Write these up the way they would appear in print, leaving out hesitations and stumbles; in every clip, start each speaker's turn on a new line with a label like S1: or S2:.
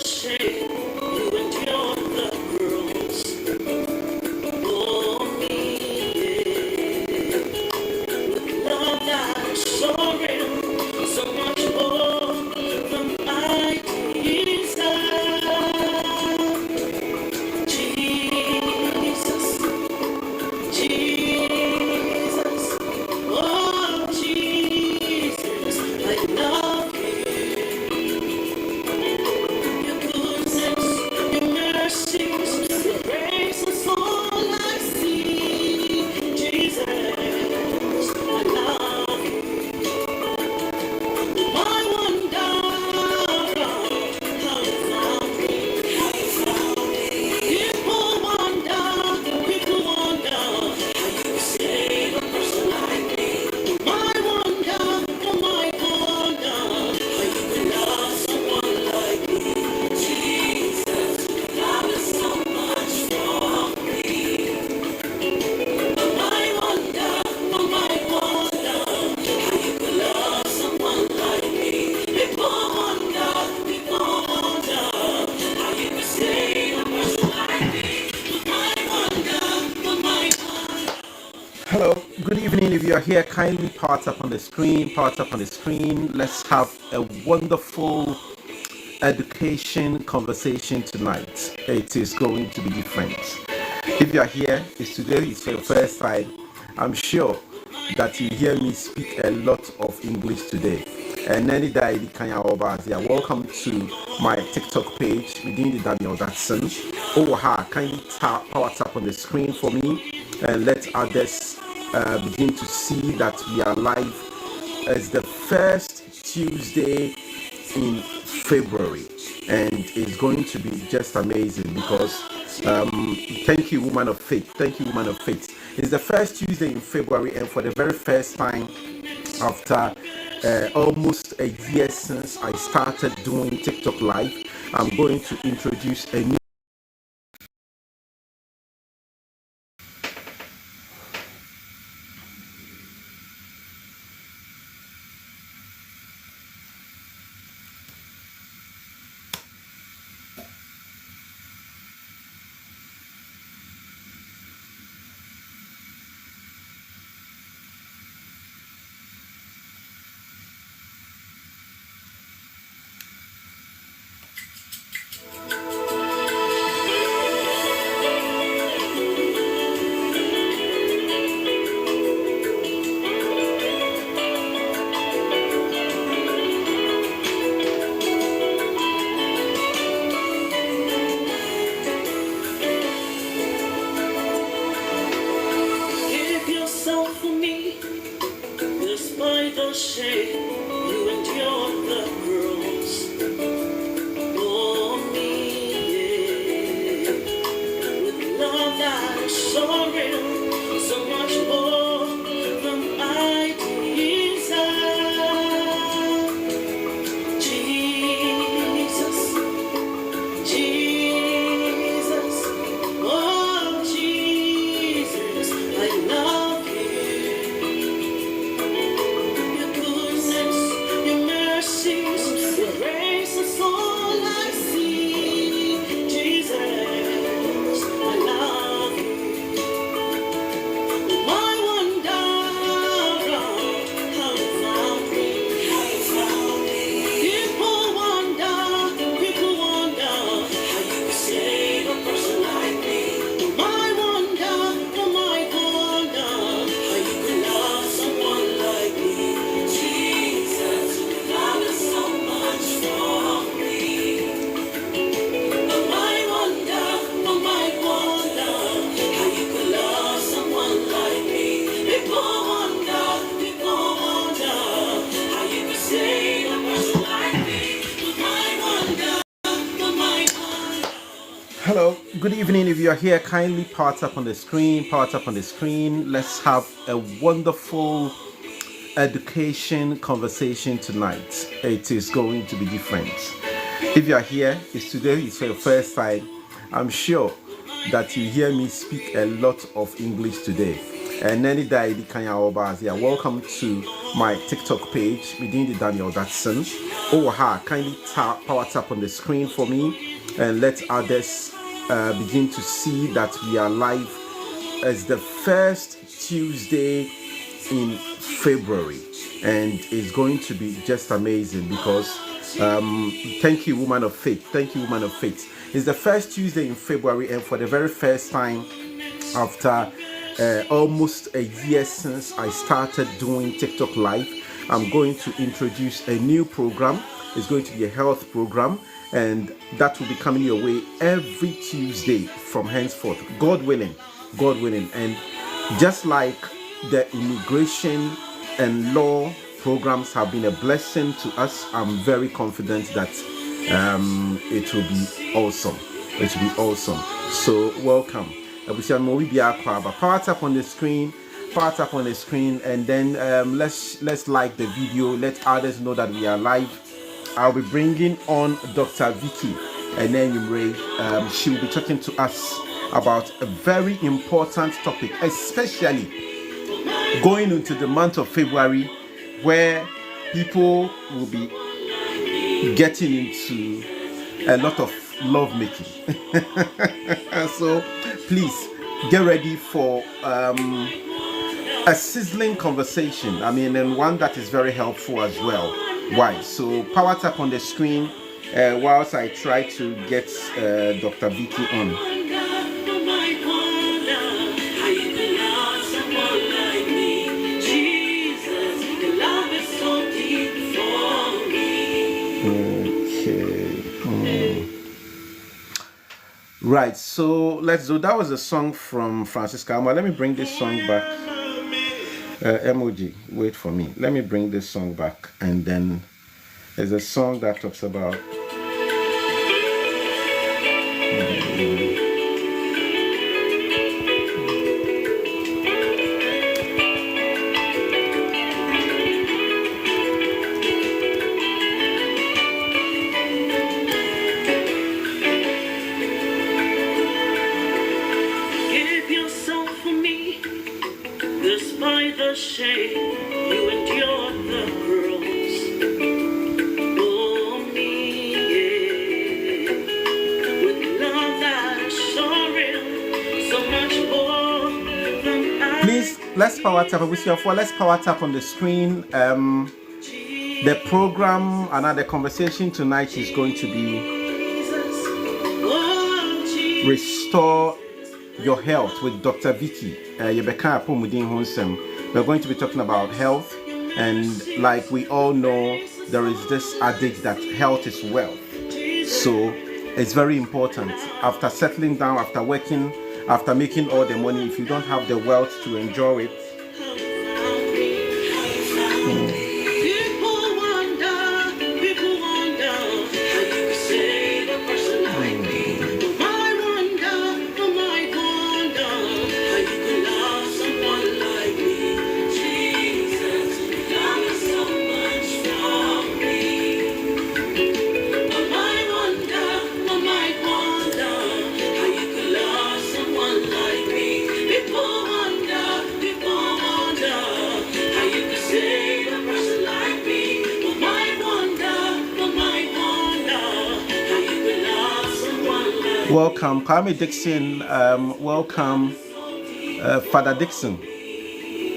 S1: shame, you endure the girls for me. With love that's so real, so much more than I desire. Jesus, Jesus, oh Jesus, I love you. Your goodness, your mercies, your grace is all I see. Jesus, I love you. My wonder, how you found me. People wonder how you save a person like me. My wonder, how you could love someone like me. Jesus, love is so much for me. My wonder, how you could love someone like me. People wonder how you could save a person like me. My wonder, Hello, good evening. If you are here, kindly part up on the screen, Let's have a wonderful education conversation tonight. It is going to be different. If you are here, it's today, it's for your first time. I'm sure that you hear me speak a lot of English today. And any day, welcome to my TikTok page, within the Daniel Datsun. Kindly power tap on the screen for me and let others begin to see that we are live. It's the first Tuesday in February, and it's going to be just amazing because thank you, woman of faith. It's the first Tuesday in February, and for the very first time after almost a year since I started doing TikTok live, I'm going to introduce a new give yourself for me, despite the shame, you endure the girls for me. With love that's so real, so much more than I desire. Jesus, Jesus, oh Jesus, I love you. Your goodness, your mercies, your grace is all I see. Jesus, I love you. My wonder, how you found me. People wonder how you could save a person like me. My wonder, how you could love someone like me. Jesus, love is so much for me. My wonder, how you could love someone like me. People wonder how you could save a person like me. My wonder, Hello, good evening. If you are here, kindly part up on the screen, Let's have a wonderful education conversation tonight. It is going to be different. If you are here, it's today, it's for your first time. I'm sure that you hear me speak a lot of English today. and any day the Kanya Obas. Yeah, welcome to my TikTok page within the Daniel Datson. Kindly power tap on the screen for me and let others begin to see that we are live as the first Tuesday in February, and it's going to be just amazing because thank you, woman of faith. Thank you, woman of faith. It's the first Tuesday in February, and for the very first time after almost a year since I started doing TikTok live, I'm going to introduce a new program. It's going to be a health program, and that will be coming your way every Tuesday from henceforth, God willing. And just like the immigration and law programs have been a blessing to us, I'm very confident that it will be awesome. So welcome. Power tap on the screen, and then let's like the video. Let others know that we are live. I'll be bringing on Dr. Vicky, and then she will be talking to us about a very important topic, especially going into the month of February, where people will be getting into a lot of love making. So please get ready for a sizzling conversation. And one that is very helpful as well. Why? So power tap on the screen whilst I try to get Dr. Vicky on. Right, so let's do. That was a song from Francisca. Let me bring this song back. Emoji, wait for me. Let me bring this song back, and then there's a song that talks about. Let's power tap. Let's power tap on the screen. The program and the conversation tonight is going to be Restore Your Health with Dr. Vicky. We're going to be talking about health, and like we all know, there is this adage that health is wealth. So it's very important. After settling down, after working, after making all the money, if you don't have the wealth to enjoy it, welcome, Kwame Dixon. Welcome, Father Dixon.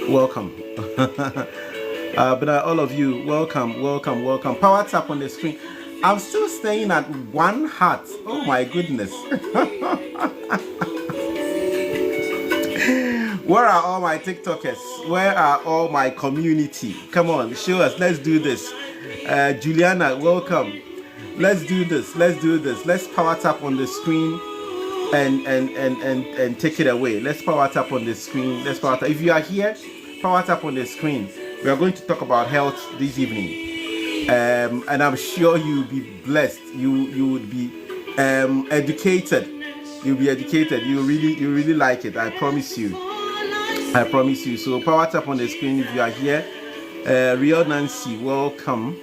S1: Welcome. But all of you, welcome. Power tap on the screen. I'm still staying at one heart. Oh my goodness. Where are all my TikTokers? Where are all my community? Come on, show us. Let's do this. Juliana, welcome. Let's do this. Let's power tap on the screen and take it away. Let's power tap on the screen. Let's power tap. If you are here, power tap on the screen. We are going to talk about health this evening, and I'm sure you'll be blessed. You would be educated. You'll be educated. You really like it. I promise you. So power tap on the screen if you are here. Real Nancy, welcome.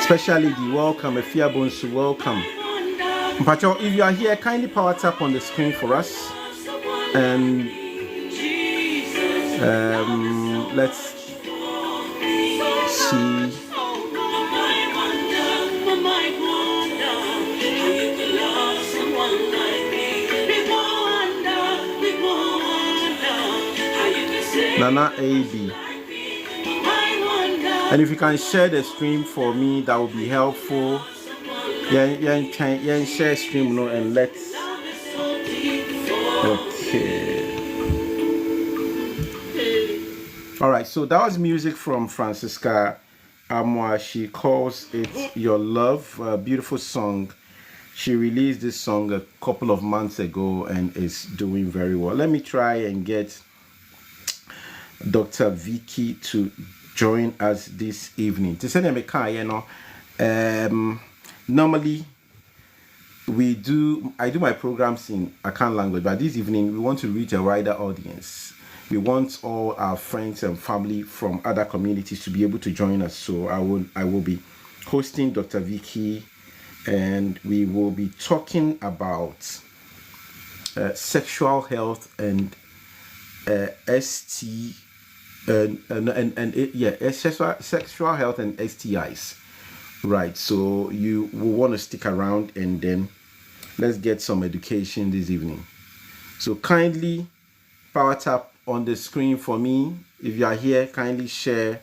S1: Especially the welcome, Efia Bonsu, welcome. Mpacho, if you are here, kindly power tap on the screen for us. And let's see. Nana AB. And if you can share the stream for me, that would be helpful. Yeah, share stream no, and let's. Okay. All right. So that was music from Francisca Amwa. She calls it "Your Love," a beautiful song. She released this song a couple of months ago and is doing very well. Let me try and get Dr. Vicky to join us this evening. To send them a car, normally I do my programs in Akan language, but this evening we want to reach a wider audience. We want all our friends and family from other communities to be able to join us. So I will be hosting Dr. Vicky, and we will be talking about sexual health and sexual health and STIs. Right, so you will want to stick around, and then let's get some education this evening. So kindly power tap on the screen for me. If you are here, kindly share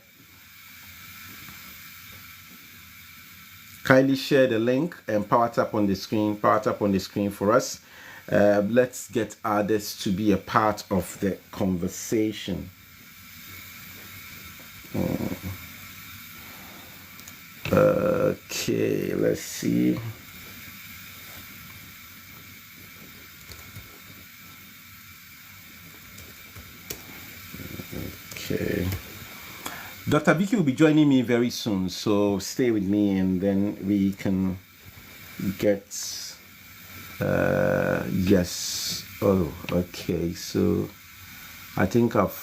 S1: the link and power tap on the screen for us. Let's get others to be a part of the conversation. Okay, let's see. Okay. Dr. Vicky will be joining me very soon, so stay with me and then we can get yes. Oh, okay. So I think okay.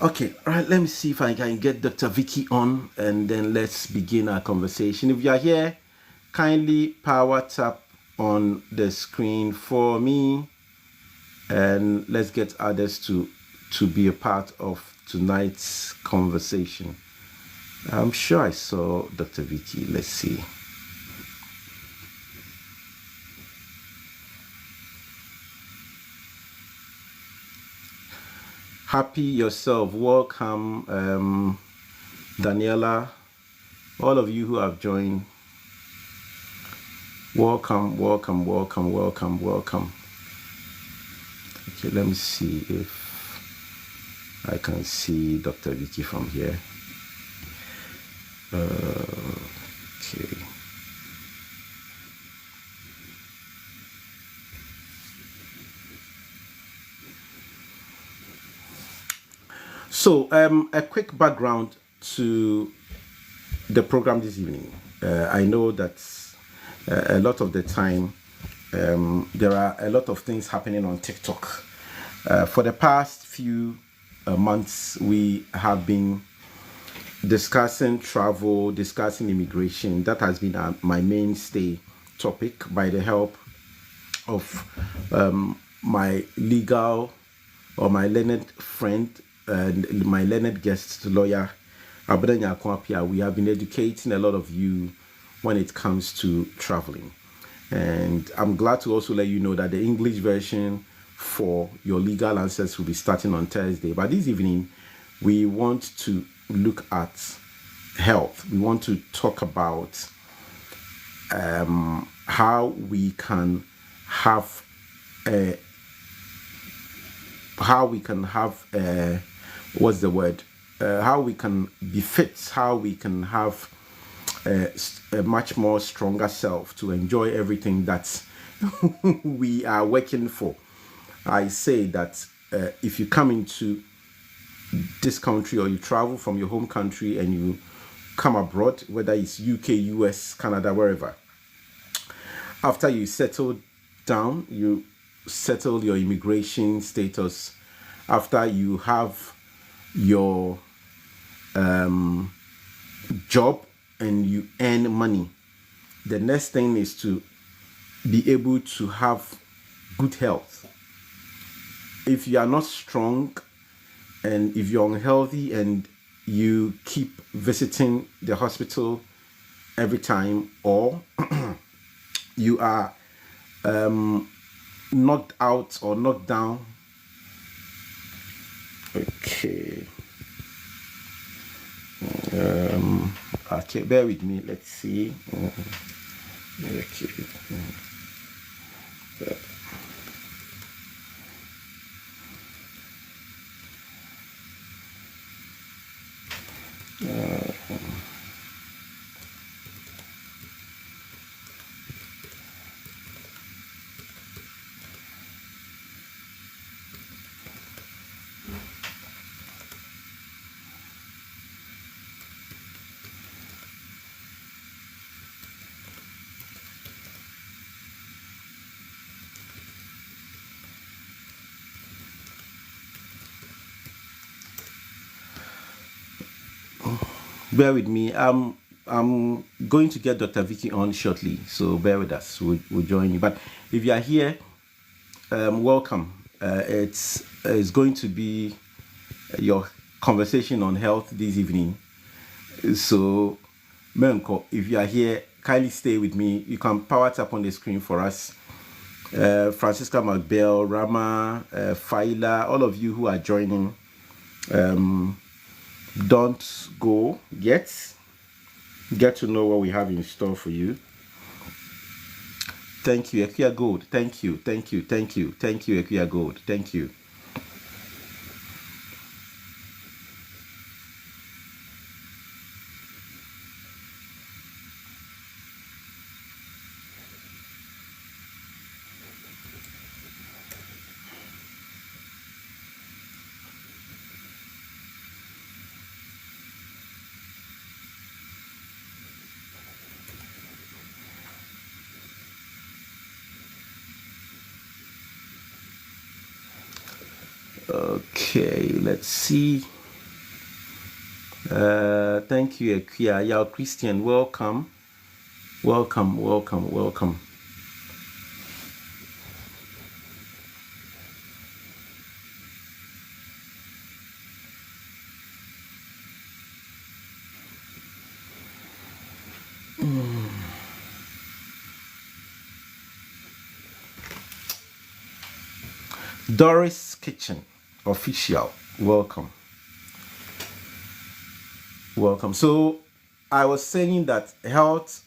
S1: Okay, all right, let me see if I can get Dr. Vicky on, and then let's begin our conversation. If you are here, kindly power tap on the screen for me, and let's get others to be a part of tonight's conversation. I'm sure I saw Dr. Vicky. Let's see. Happy yourself. Welcome, Daniela. All of you who have joined. Welcome. Okay, let me see if I can see Dr. Vicky from here. Okay. So, a quick background to the program this evening. I know that a lot of the time there are a lot of things happening on TikTok. For the past few months, we have been discussing travel, discussing immigration. That has been my mainstay topic, by the help of my legal or my learned friend and my learned guest lawyer, Abedanya Akwapia. We have been educating a lot of you when it comes to traveling. And I'm glad to also let you know that the English version for your legal answers will be starting on Thursday. But this evening, we want to look at health. We want to talk about how we can have how we can be fit, how we can have a much more stronger self to enjoy everything that we are working for. I say that if you come into this country, or you travel from your home country and you come abroad, whether it's UK, US, Canada, wherever. After you settle down, you settle your immigration status. After you have your job and you earn money, the next thing is to be able to have good health. If you are not strong and if you're unhealthy and you keep visiting the hospital every time, or you are knocked out or knocked down. Okay. Okay, bear with me. Let's see. Okay. Bear with me. I'm going to get Dr. Vicky on shortly, so bear with us. We'll join you. But if you are here, welcome. It's going to be your conversation on health this evening. So, Menko, if you are here, kindly stay with me. You can power tap on the screen for us. Francisca McBell, Rama, Faila, all of you who are joining. Don't go yet. Get to know what we have in store for you. Thank you, Ekia Gold. Thank you, thank you, thank you, thank you, Ekia Gold. Thank you. Okay, let's see. Thank you, Ekia. Yao Christian, welcome. Welcome, welcome, welcome. Doris Kitchen Official, welcome. Welcome. So I was saying that health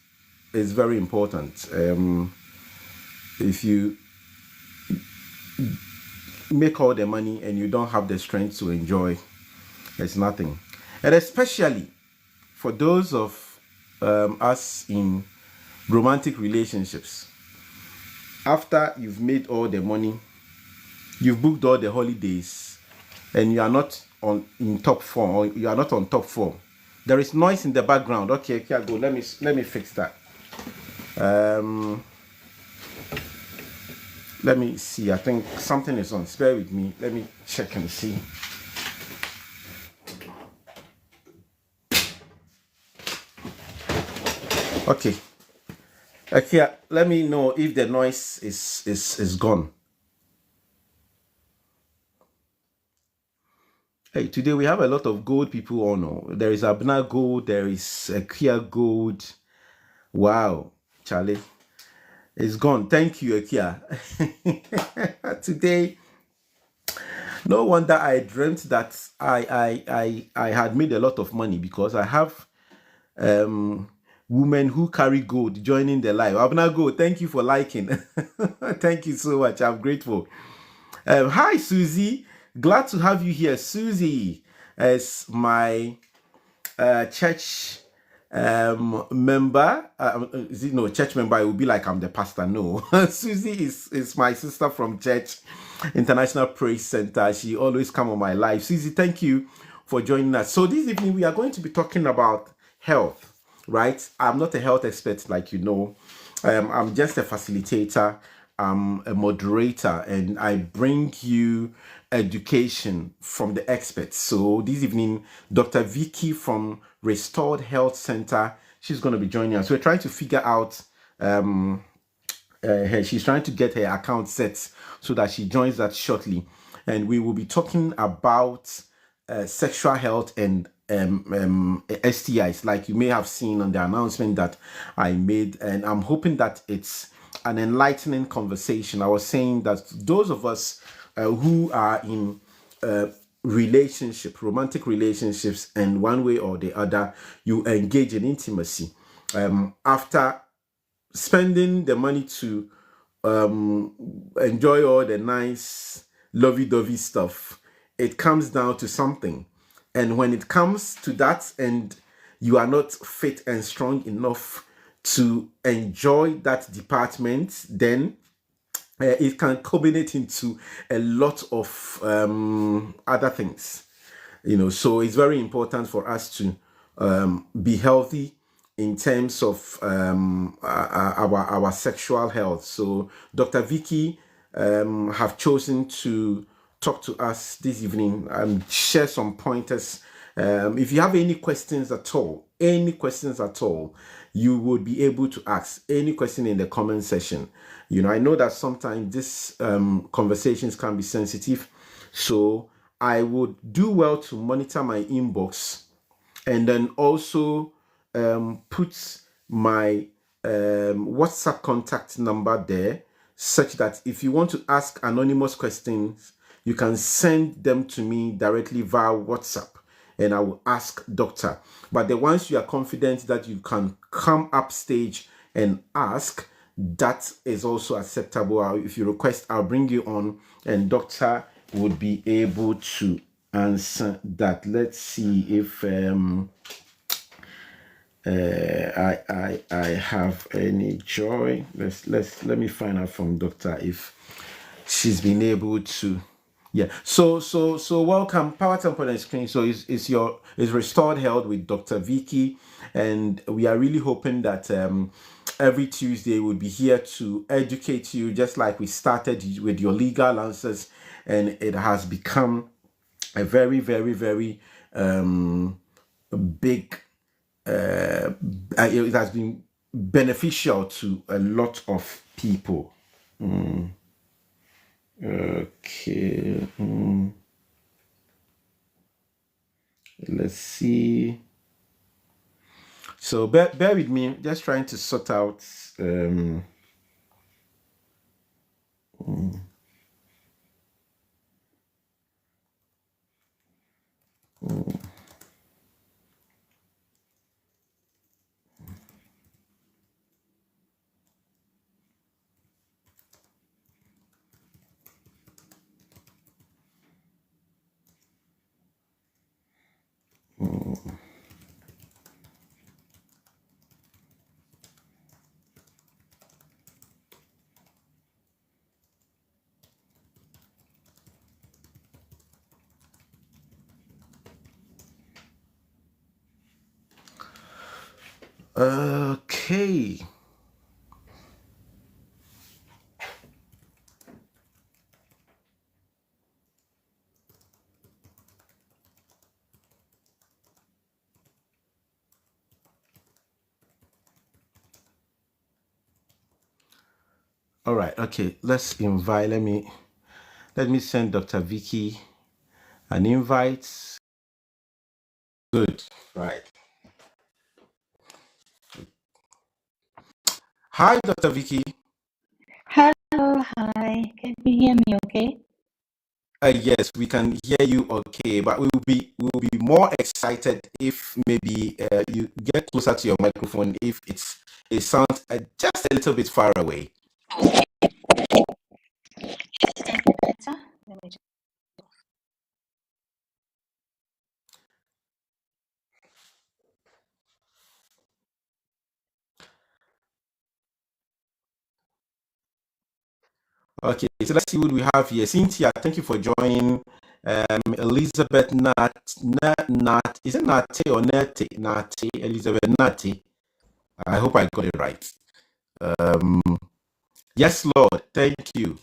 S1: is very important. If you make all the money and you don't have the strength to enjoy, it's nothing. And especially for those of us in romantic relationships, after you've made all the money, you've booked all the holidays, and you are not in top form, or you are not on top form. There is noise in the background. Okay, go. Let me fix that. Let me see. I think something is on. Bear with me. Let me check and see. Okay. Okay. Let me know if the noise is gone. Hey, today we have a lot of gold people on. Oh. There is Abna Gold. There is Kia Gold. Wow, Charlie. It's gone. Thank you, Akia. Today, no wonder I dreamt that I had made a lot of money, because I have women who carry gold joining the live. Abna Gold, thank you for liking. Thank you so much. I'm grateful. Hi, Susie. Glad to have you here. Susie is my church member. Is it no church member? It will be like I'm the pastor. No, Susie is my sister from church, International Praise Center. She always come on my live. Susie, thank you for joining us. So this evening we are going to be talking about health, right? I'm not a health expert, like you know. I'm just a facilitator. I'm a moderator, and I bring you education from the experts. So this evening, Dr. Vicky from Restored Health Center, she's going to be joining us. We're trying to figure out she's trying to get her account set so that she joins that shortly, and we will be talking about sexual health and STIs, like you may have seen on the announcement that I made, and I'm hoping that it's an enlightening conversation. I was saying that those of us who are in romantic relationships, and one way or the other, you engage in intimacy. After spending the money to enjoy all the nice lovey-dovey stuff, it comes down to something. And when it comes to that, and you are not fit and strong enough to enjoy that department, then it can culminate into a lot of other things. So it's very important for us to be healthy in terms of our sexual health. So Dr. Vicky have chosen to talk to us this evening and share some pointers. If you have any questions at all, you would be able to ask any question in the comment section. I know that sometimes these conversations can be sensitive, so I would do well to monitor my inbox, and then also put my WhatsApp contact number there, such that if you want to ask anonymous questions, you can send them to me directly via WhatsApp, and I will ask doctor. But the ones you are confident that you can come upstage and ask, that is also acceptable. If you request, I'll bring you on, and doctor would be able to answer that. Let's see if I have any joy. Let me find out from doctor if she's been able to. Yeah. So welcome, Power Temple and Screen. So it's Restored Health with Dr. Vicky, and we are really hoping that every Tuesday we'll be here to educate you, just like we started with your legal answers, and it has become a very, very, very big. It has been beneficial to a lot of people. Okay. Let's see. So bear with me. Just trying to sort out. Okay. All right. Okay. Let's invite. Let me send Dr. Vicky an invite. Good. Right. Hi, Dr. Vicky.
S2: Hello, hi. Can you hear me okay?
S1: Yes, we can hear you okay, but we will be more excited if maybe you get closer to your microphone if it sounds just a little bit far away.
S2: Is it any better? Let me just...
S1: Okay, so let's see what we have here. Cynthia, thank you for joining. Elizabeth Nat, is it Nate or Nate? Nate, Elizabeth Nate. I hope I got it right. Yes, Lord, thank you.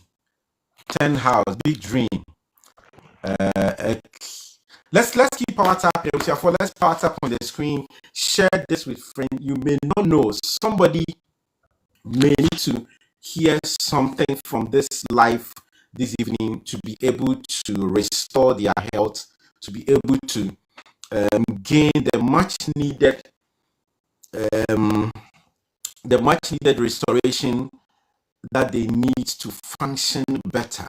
S1: 10 house, big dream. Let's keep power tap here. Let's power tap on the screen. Share this with friends. You may not know. Somebody may need to hear something from this life this evening to be able to restore their health, to be able to gain um, the much needed restoration that they need to function better.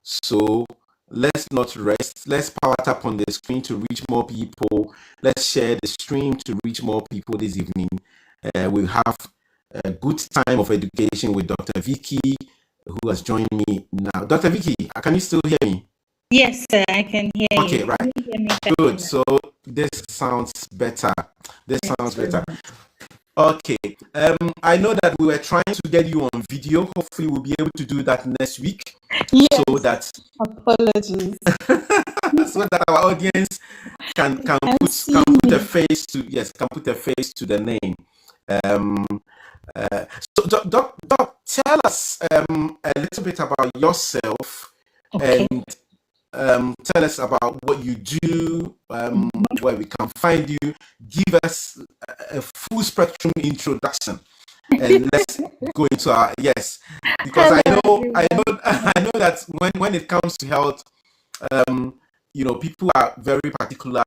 S1: So let's not rest. Let's power tap on the screen to reach more people. Let's share the stream to reach more people this evening. We'll have a good time of education with Dr. Vicky, who has joined me now. Dr. Vicky, can you still hear me?
S2: Yes, sir, I can hear you.
S1: Okay, right.
S2: Can you hear me
S1: Good.
S2: better?
S1: So this sounds better. Sounds better.
S2: Excellent.
S1: Okay. I know that we were trying to get you on video. Hopefully, we'll be able to do that next week,
S2: Yes,
S1: so that
S2: apologies.
S1: so that our audience can
S2: see
S1: put a
S2: me.
S1: face to the name. So Doc, tell us a little bit about yourself,
S2: Okay.
S1: and tell us about what you do, where we can find you. Give us a full spectrum introduction, and let's go into our because
S2: Hello,
S1: I
S2: everyone.
S1: know that when it comes to health, people are very particular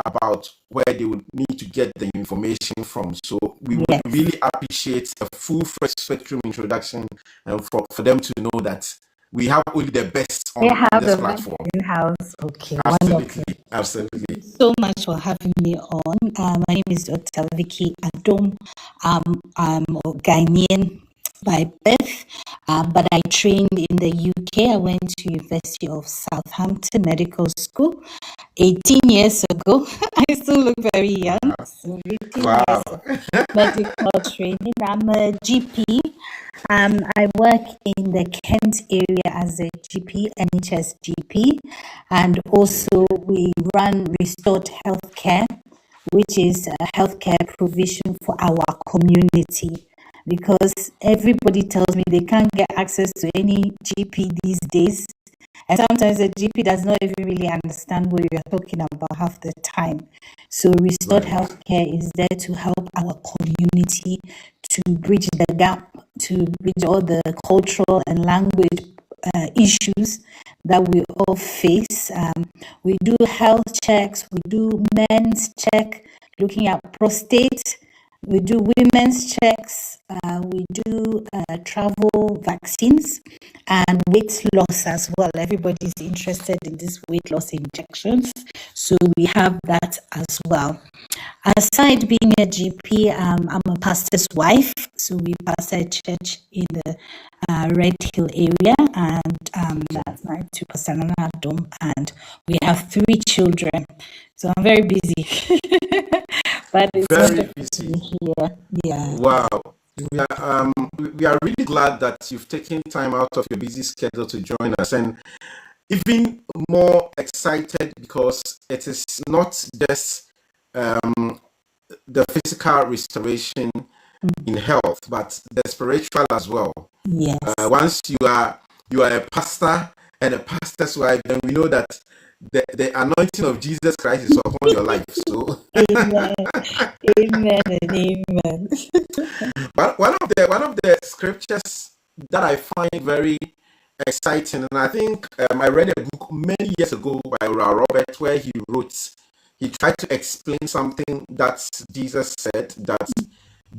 S1: about where they would need to get the information from. So we would
S2: Yes.
S1: really appreciate a full first spectrum introduction, and for them to know that we have only the best on this platform.
S2: In-house. Okay,
S1: Absolutely,
S2: wonderful.
S1: absolutely.
S2: Thank you so much for having me on. My name is Dr. Vicky Adom. I'm a Ghanaian by birth, but I trained in the UK. I went to University of Southampton Medical School 18 years ago. I still look very young. So 18 years of medical training. I'm a GP. I work in the Kent area as a GP, NHS GP, and also we run Restored Healthcare, which is a healthcare provision for our community. Because everybody tells me they can't get access to any GP these days. And sometimes the GP does not even really understand what you're talking about half the time. So Restored Healthcare is there to help our community to bridge the gap, to bridge all the cultural and language issues that we all face. We do health checks, we do men's check, looking at prostate, we do women's checks, we do travel vaccines and weight loss as well. Everybody's interested in these weight loss injections, so we have that as well. Aside being a GP, I'm a pastor's wife, so we pastor a church in the Red Hill area, and that's married to Pastor Nana Adom, and we have 3 children. So I'm very busy, but it's
S1: Very
S2: wonderful to
S1: busy.
S2: be here. Yeah.
S1: Wow. We are really glad that you've taken time out of your busy schedule to join us, and even more excited because it is not just the physical restoration in health, but the spiritual as well.
S2: Yes.
S1: Once you are a pastor and a pastor's wife, then we know that the anointing of Jesus Christ is upon your life. So
S2: Amen. Amen and amen.
S1: but one of the scriptures that I find very exciting, and I think I read a book many years ago by Robert where he tried to explain something that Jesus said, that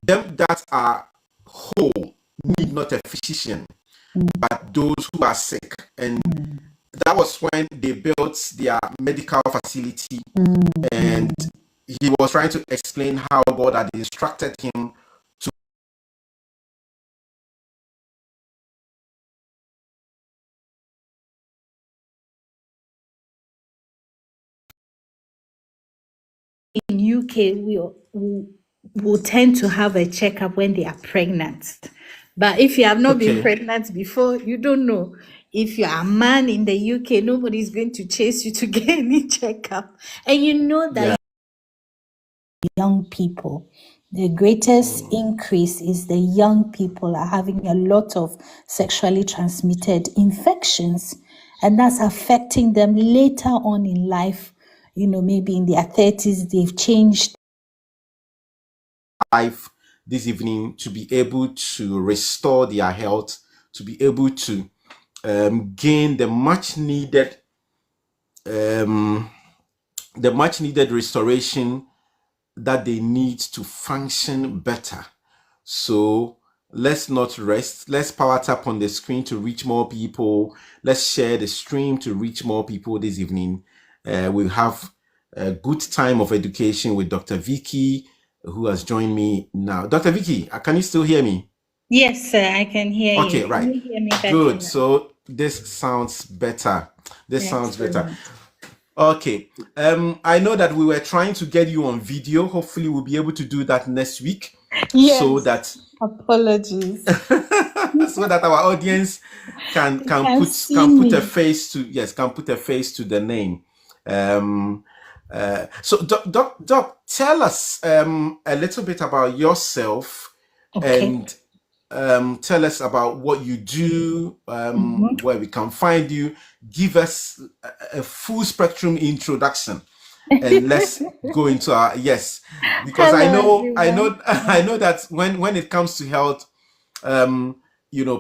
S1: them that are whole need not a physician, but those who are sick. And that was when they built their medical facility, and he was trying to explain how God had instructed him to
S2: in UK, we will tend to have a checkup when they are pregnant. But if you have not been
S1: Okay.
S2: pregnant before, you don't know. If you're a man in the UK, nobody's going to chase you to get any checkup. And you know
S1: Yeah.
S2: that young people, the greatest increase is the young people are having a lot of sexually transmitted infections, and that's affecting them later on in life. You know, maybe in their 30s, they've changed
S1: Life this evening to be able to restore their health, to be able to gain um, the much needed restoration that they need to function better. So let's not rest. Let's power tap on the screen to reach more people. Let's share the stream to reach more people this evening. We'll have a good time of education with Dr. Vicky, who has joined me now. Dr. Vicky, can you still hear me?
S2: Yes, sir, I can hear you.
S1: Okay,
S2: Can
S1: right.
S2: you hear me better
S1: Good.
S2: now?
S1: So this sounds better. This sounds better.
S2: Excellent.
S1: Okay. I know that we were trying to get you on video. Hopefully we'll be able to do that next week so
S2: Yes,
S1: that
S2: apologies.
S1: so that our audience can
S2: You can see
S1: put a
S2: me.
S1: face to the name. So doc, tell us a little bit about yourself
S2: Okay.
S1: and tell us about what you do,
S2: Mhm.
S1: where we can find you. Give us a full spectrum introduction, and let's go into our yes, because I
S2: Hello,
S1: know
S2: everyone.
S1: I know that when it comes to health, um,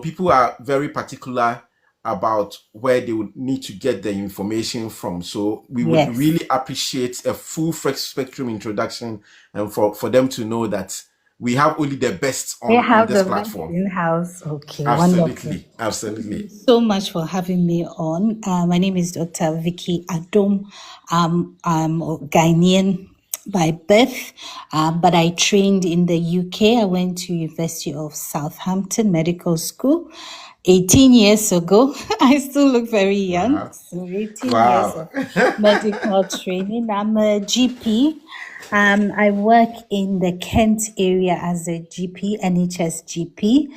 S1: people are very particular about where they would need to get the information from. So we would
S2: Yes.
S1: really appreciate a full spectrum introduction, and for them to know that we have only the best
S2: They
S1: on
S2: have
S1: this
S2: the best
S1: platform.
S2: in-house. Okay, wonderful.
S1: Absolutely, absolutely.
S2: So much for having me on. My name is Dr. Vicky Adom. I'm a Ghanaian by birth, but I trained in the UK. I went to University of Southampton Medical School 18 years ago. I still look very young.
S1: Wow,
S2: So 18 years
S1: wow.
S2: of medical training. I'm a GP. I work in the Kent area as a GP, NHS GP,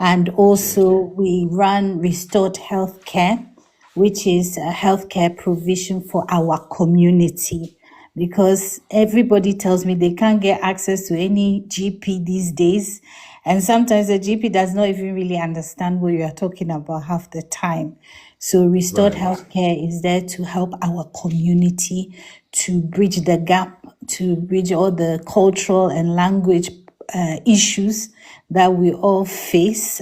S2: and
S1: Okay.
S2: also we run Restored Healthcare, which is a healthcare provision for our community. Because everybody tells me they can't get access to any GP these days. And sometimes the GP does not even really understand what you are talking about half the time. So Restored
S1: Right.
S2: Healthcare is there to help our community to bridge the gap, to bridge all the cultural and language issues that we all face.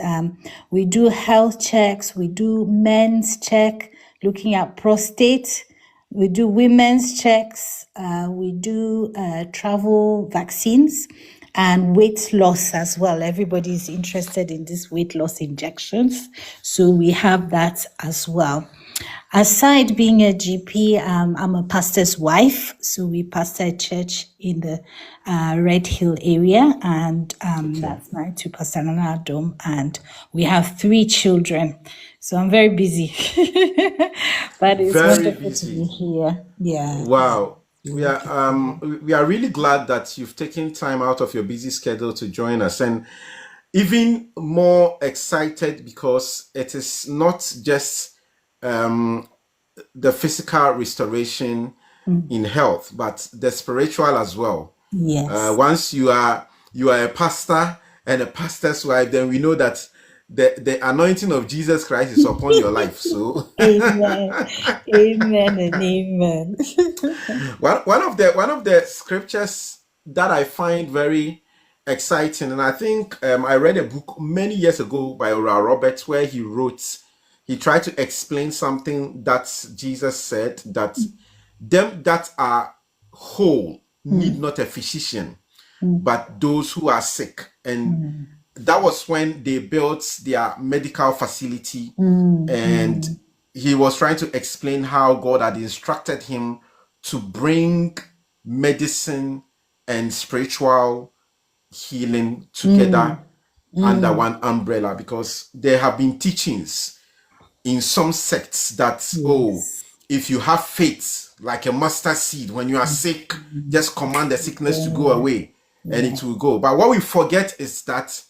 S2: We do health checks, we do men's check, looking at prostate, we do women's checks, we do travel vaccines and weight loss as well. Everybody is interested in these weight loss injections. So we have that as well. Aside being a GP, I'm a pastor's wife. So we pastor a church in the Red Hill area, and
S1: Okay.
S2: that's married to Pastor Nana Adom. And we have 3 children. So I'm very busy, but it's
S1: Very
S2: wonderful to be
S1: busy.
S2: here. Yeah.
S1: Wow.
S2: Wonderful.
S1: We are really glad that you've taken time out of your busy schedule to join us, and even more excited because it is not just the physical restoration in health, but the spiritual as well.
S2: Yes.
S1: Once you are a pastor and a pastor's wife, then we know that the anointing of Jesus Christ is upon your life. So
S2: Amen. Amen and amen.
S1: one of the scriptures that I find very exciting, and I think I read a book many years ago by Oral Roberts where he tried to explain something that Jesus said, that them that are whole need not a physician, but those who are sick. And that was when they built their medical facility, and he was trying to explain how God had instructed him to bring medicine and spiritual healing together under one umbrella, because there have been teachings in some sects that, oh,
S2: Yes.
S1: if you have faith like a mustard seed, when you are sick, just command the sickness to go away and
S2: Yeah.
S1: it will go. But what we forget is that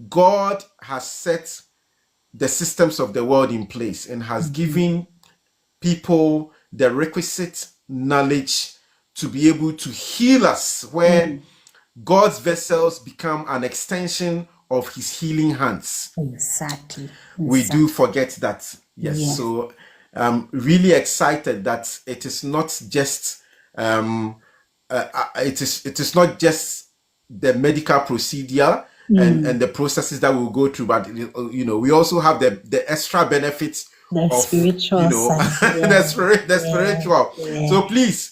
S1: God has set the systems of the world in place and has given people the requisite knowledge to be able to heal us, where God's vessels become an extension of his healing hands.
S2: Exactly.
S1: We do forget that. Yes.
S2: Yes.
S1: So I'm really excited that it is not just it is not just the medical procedure and the processes that we'll go through, but we also have the extra benefits
S2: The
S1: of
S2: spiritual side.
S1: the spiritual.
S2: Yeah.
S1: So please,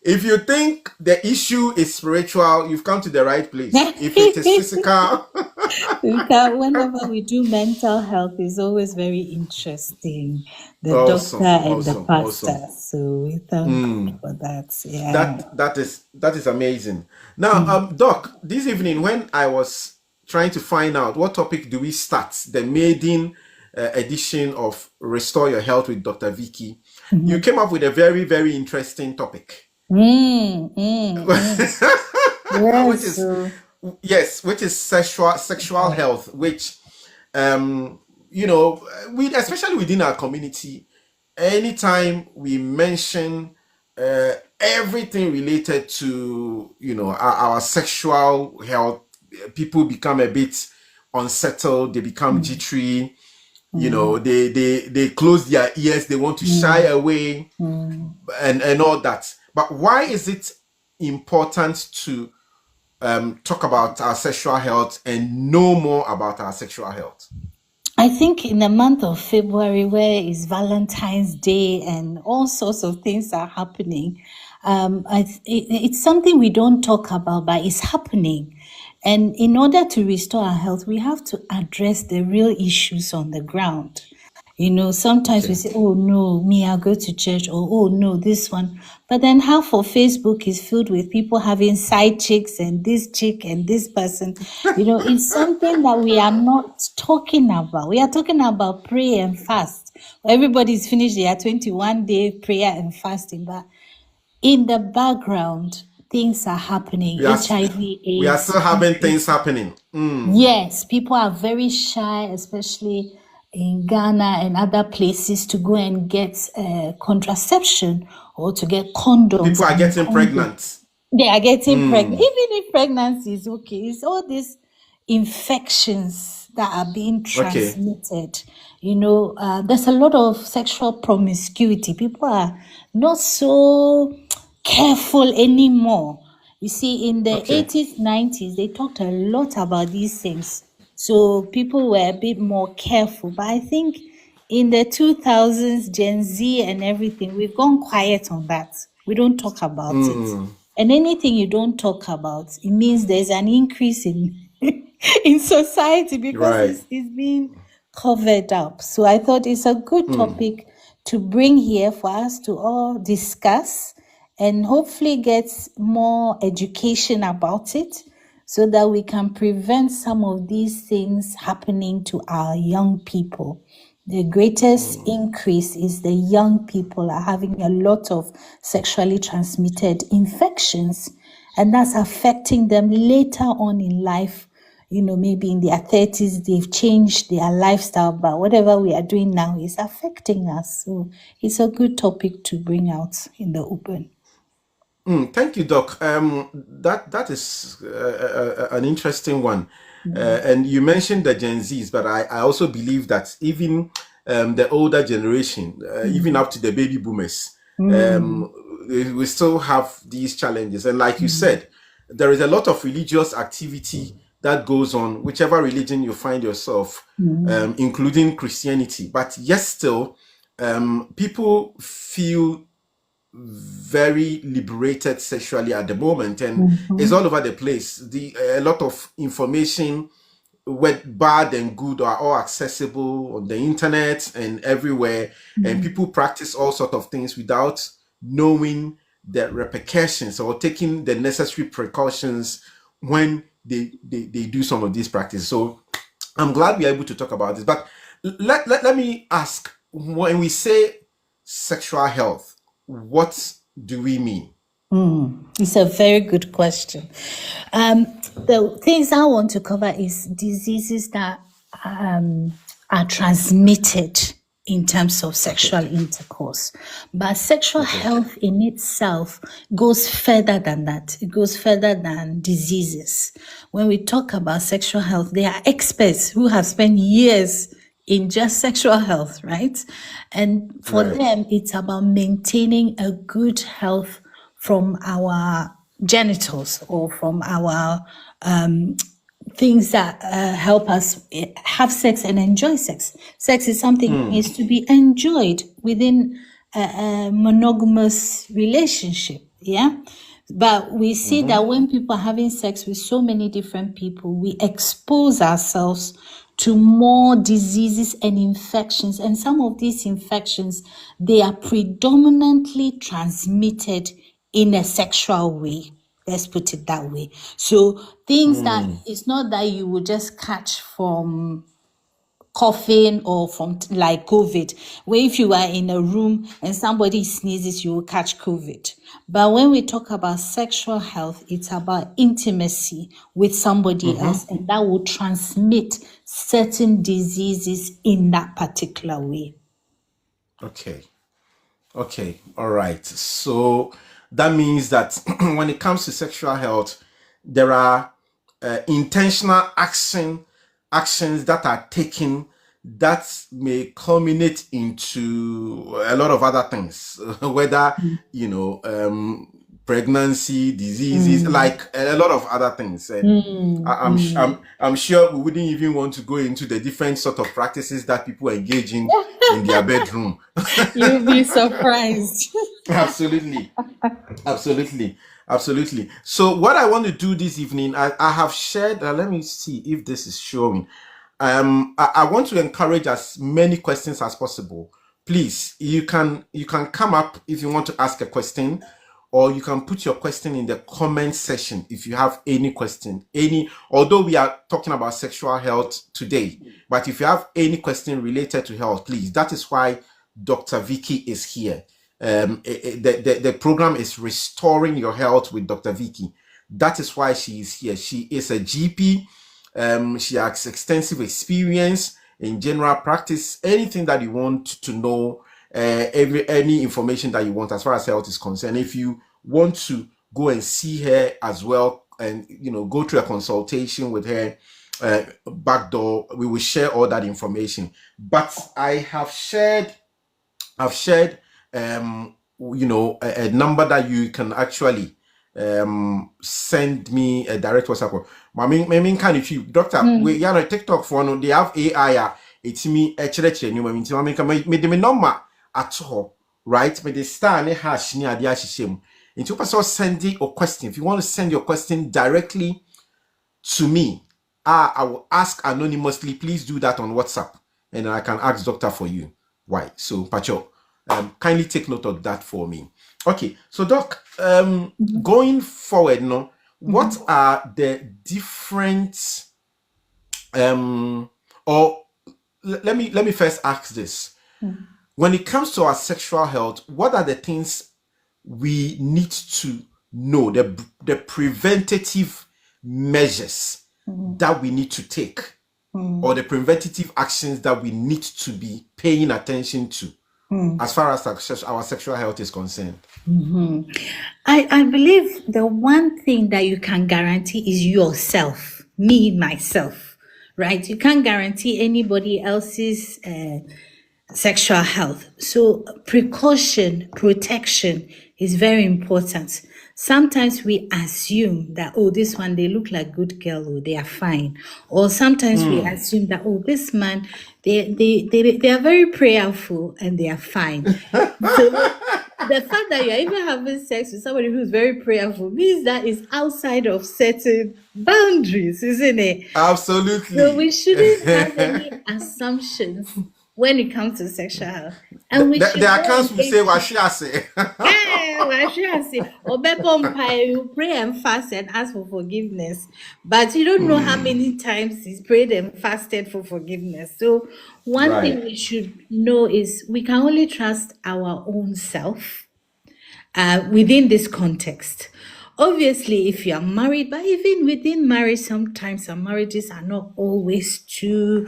S1: if you think the issue is spiritual, you've come to the right place. If it is physical,
S2: Whenever we do mental health, it's always very interesting. The doctor and the pastor.
S1: awesome.
S2: So we thank God for that. Yeah.
S1: That is amazing. Now, Doc, this evening when I was trying to find out what topic do we start, the maiden edition of Restore Your Health with Dr. Vicky, you came up with a very, very interesting topic.
S2: Yes.
S1: which is sexual health, which we, especially within our community, anytime we mention everything related to our sexual health, people become a bit unsettled, they become jittery, they close their ears, they want to shy away, and all that. But why is it important to talk about our sexual health and know more about our sexual health?
S2: I think in the month of February, where is Valentine's Day and all sorts of things are happening, it's something we don't talk about, but it's happening. And in order to restore our health, we have to address the real issues on the ground. Sometimes we say, oh no, me, I'll go to church, or oh no, this one. But then half of Facebook is filled with people having side chicks and this chick and this person. It's something that we are not talking about. We are talking about prayer and fast. Everybody's finished their 21-day prayer and fasting, but in the background, things are happening. HIV, AIDS.
S1: We are still having things happening.
S2: Yes, people are very shy, especially in Ghana and other places, to go and get contraception or to get condoms.
S1: People are getting pregnant.
S2: They are getting pregnant. Even if pregnancy is okay, it's all these infections that are being transmitted. There's a lot of sexual promiscuity. People are not so careful anymore. You see, in the 80s, 90s, they talked a lot about these things. So people were a bit more careful. But I think in the 2000s, Gen Z and everything, we've gone quiet on that. We don't talk about it. And anything you don't talk about, it means there's an increase in in society, because it's being covered up. So I thought it's a good topic to bring here for us to all discuss and hopefully get more education about it, so that we can prevent some of these things happening to our young people. The greatest increase is the young people are having a lot of sexually transmitted infections, and that's affecting them later on in life. Maybe in their 30s, they've changed their lifestyle, but whatever we are doing now is affecting us. So it's a good topic to bring out in the open.
S1: Thank you, Doc. That is an interesting one. And you mentioned the Gen Zs, but I also believe that even the older generation, even up to the baby boomers, we still have these challenges. And like you said, there is a lot of religious activity that goes on, whichever religion you find yourself, including Christianity. But yes, still, people feel very liberated sexually at the moment, and it's all over the place. A lot of information, bad and good, are all accessible on the internet and everywhere, and people practice all sorts of things without knowing the repercussions or taking the necessary precautions when they do some of these practices. So I'm glad we're able to talk about this. But let me ask, when we say sexual health, what do we mean?
S2: It's a very good question. The things I want to cover is diseases that are transmitted in terms of
S1: Okay.
S2: sexual intercourse. But sexual
S1: Okay.
S2: health in itself goes further than that. It goes further than diseases. When we talk about sexual health, there are experts who have spent years in just sexual health, right? And for
S1: Right.
S2: them, it's about maintaining a good health from our genitals or from our things that help us have sex and enjoy sex. Sex is something that needs to be enjoyed within a monogamous relationship. Yeah. But we see that when people are having sex with so many different people, we expose ourselves to more diseases and infections. And some of these infections, they are predominantly transmitted in a sexual way. Let's put it that way. So things that it's not that you will just catch from coughing or from like COVID, where if you are in a room and somebody sneezes, you will catch COVID. But when we talk about sexual health, it's about intimacy with somebody else, and that will transmit certain diseases in that particular way.
S1: Okay. Okay. All right. So that means that when it comes to sexual health, there are intentional actions that are taken that may culminate into a lot of other things, whether pregnancy, diseases, like a lot of other things. And I'm sure we wouldn't even want to go into the different sort of practices that people engage in their bedroom.
S2: You'll be surprised.
S1: Absolutely. Absolutely. Absolutely. So what I want to do this evening, I have shared, let me see if this is showing. I want to encourage as many questions as possible. Please, you can come up if you want to ask a question, or you can put your question in the comment section if you have any question. Although we are talking about sexual health today, but if you have any question related to health, please. That is why Dr. Vicky is here. The program is Restoring Your Health with Dr. Vicky. That is why she is here. She is a GP. She has extensive experience in general practice. Anything that you want to know, any information that you want as far as health is concerned, if you want to go and see her as well, and go through a consultation with her, back door, we will share all that information. But I have shared a number that you can actually send me a direct WhatsApp. Mami can if you doctor we TikTok for no they have AI it's me you mami can me number at all, right? Me the star ne hash ni ade ahihye into person send a question. If you want to send your question directly to me, I will ask anonymously. Please do that on WhatsApp, and then I can ask doctor for you. Why? So, Pacho, kindly take note of that for me. Okay, so Doc, going forward, what are the different or let me first ask this. When it comes to our sexual health, what are the things we need to know, the preventative measures that we need to take, or the preventative actions that we need to be paying attention to as far as our sexual health is concerned?
S2: I believe the one thing that you can guarantee is yourself, me, myself, right? You can't guarantee anybody else's sexual health. So precaution, protection is very important. Sometimes we assume that, oh, this one, they look like good girl, or they are fine. Or sometimes we assume that, oh, this man, they are very prayerful and they are fine. So the fact that you're even having sex with somebody who's very prayerful means that it's outside of certain boundaries, isn't it?
S1: Absolutely.
S2: So we shouldn't have any assumptions when it comes to sexual health. And
S1: the accounts will say what she has say.
S2: You pray and fast and ask for forgiveness, but you don't know how many times he's prayed and fasted for forgiveness. So one thing we should know is we can only trust our own self. within this context. Obviously, if you are married, but even within marriage, sometimes some marriages are not always true.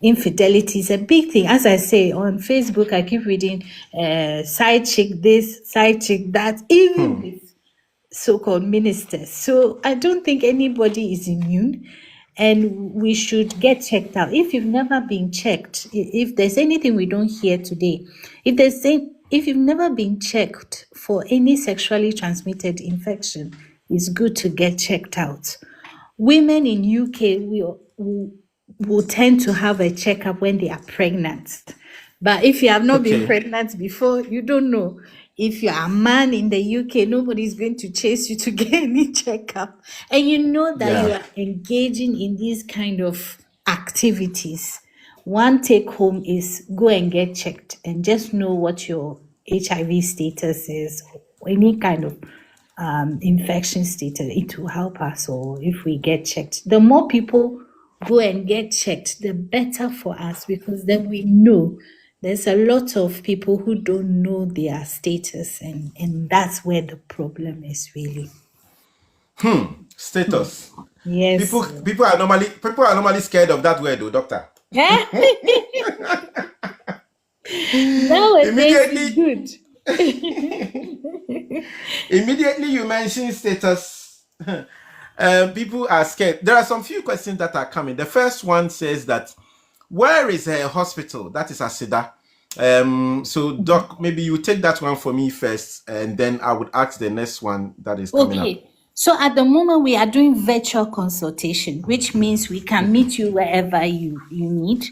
S2: Infidelity is a big thing. As I say on Facebook, I keep reading side chick this, side chick that, even with so-called ministers. So I don't think anybody is immune, and we should get checked out. If you've never been checked, if there's anything we don't hear today, if you've never been checked for any sexually transmitted infection, it's good to get checked out. Women in UK will tend to have a checkup when they are pregnant. But if you have not been
S1: Okay.
S2: pregnant before, you don't know. If you are a man in the UK, nobody's going to chase you to get any checkup. And you know that you
S1: Yeah.
S2: are engaging in these kind of activities. One take home is go and get checked and just know what your HIV status is, or any kind of infection status. It will help us, or if we get checked. The more people go and get checked, the better for us, because then we know. There's a lot of people who don't know their status, and that's where the problem is really.
S1: Status.
S2: Yes.
S1: People are normally scared of that word, though, doctor.
S2: Nowadays it's
S1: Immediately,
S2: good.
S1: immediately you mention status. People are scared. There are some few questions that are coming. The first one says that where is a hospital? That is Asida. So Doc, maybe you take that one for me first, and then I would ask the next one that is coming up.
S2: Okay. So at the moment we are doing virtual consultation, which means we can meet you wherever you need.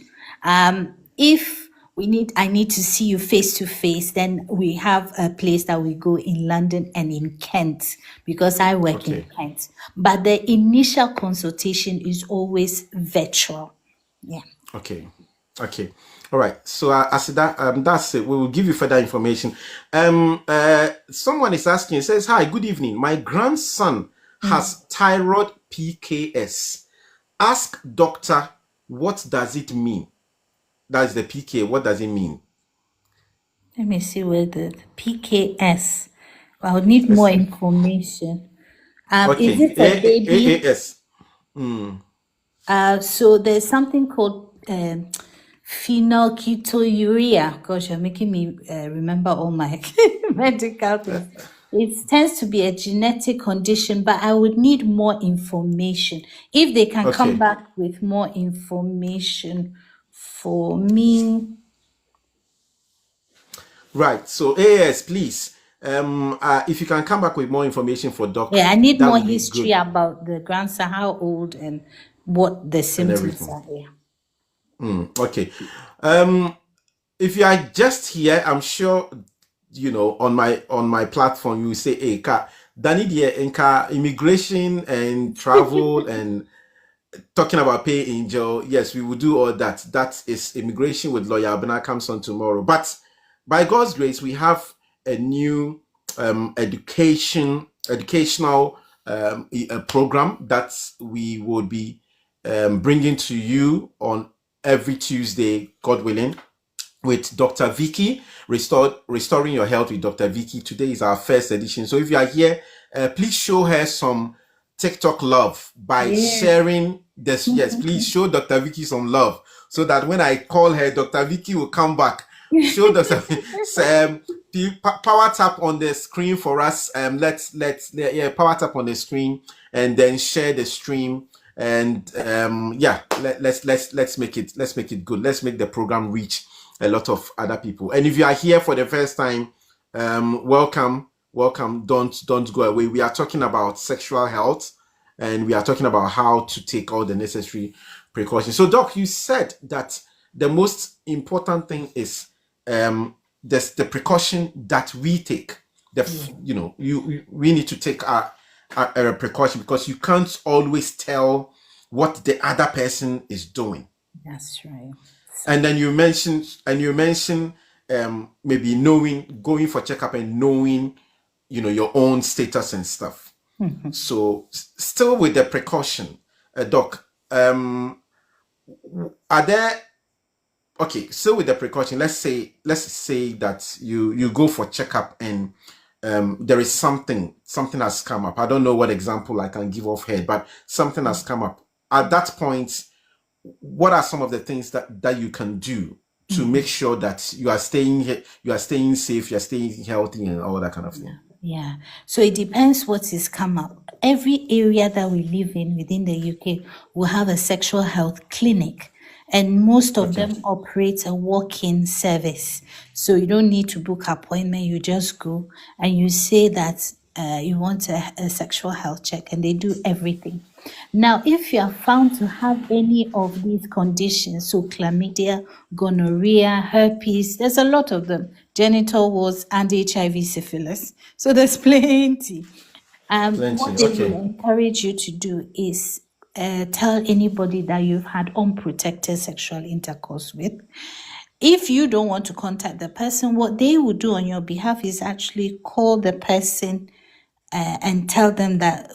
S2: If I need to see you face to face, then we have a place that we go in London and in Kent, because I work in
S1: Okay.
S2: Kent. But the initial consultation is always virtual. Yeah.
S1: Okay. Okay. All right. So Asida, that's it. We will give you further information. Someone is asking, says, "Hi, good evening. My grandson has thyroid PKS. Ask doctor, what does it mean?" That is the PK. What does it mean?
S2: Let me see where the PKS. I would need more information. Is
S1: Okay.
S2: it a baby?
S1: AAS.
S2: So there's something called phenylketonuria. Gosh, you're making me remember all my medical things. It tends to be a genetic condition, but I would need more information. If they can come
S1: Okay.
S2: back with more information for me.
S1: Right. So AAS, please. If you can come back with more information for Doc,
S2: Yeah, I need
S1: that
S2: more
S1: would be
S2: history
S1: good,
S2: about the grandson, how old and what the
S1: and
S2: symptoms
S1: everything.
S2: are. Yeah.
S1: Okay. If you are just here, I'm sure on my platform you will say, "Hey, Danny, Enka immigration and travel and talking about pay angel." Yes, we will do all that. That is immigration with lawyer Abena comes on tomorrow. But by God's grace, we have a new educational a program that we will be bringing to you on every Tuesday, God willing, with Dr. Vicky, Restoring Your Health with Dr. Vicky. Today is our first edition. So if you are here, please show her some TikTok love by sharing this. Yes, please show Dr. Vicky some love so that when I call her, Dr. Vicky will come back. Show Dr. Power tap on the screen for us. Let's power tap on the screen and then share the stream. And let's make it good. Let's make the program reach a lot of other people. And if you are here for the first time, welcome. Don't go away. We are talking about sexual health, and we are talking about how to take all the necessary precautions. So, Doc, you said that the most important thing is the precaution that we take. We need to take our precaution, because you can't always tell what the other person is doing.
S2: That's right.
S1: And then you mentioned maybe going for checkup and knowing your own status and stuff. So still with the precaution, Doc, are there okay, so with the precaution, let's say that you go for checkup and there is something has come up. I don't know what example I can give off head, but something has come up. At that point, what are some of the things that you can do to make sure that you are staying safe, you are staying healthy, and all that kind of thing?
S2: Yeah. So it depends what is come up. Every area that we live in within the UK will have a sexual health clinic, and most of
S1: Okay.
S2: them operate a walk-in service. So you don't need to book appointment. You just go and you say that you want a sexual health check, and they do everything. Now, if you are found to have any of these conditions, so chlamydia, gonorrhea, herpes, there's a lot of them, genital warts, and HIV syphilis. So there's plenty. What they will encourage you to do is tell anybody that you've had unprotected sexual intercourse with. If you don't want to contact the person, what they will do on your behalf is actually call the person and tell them that,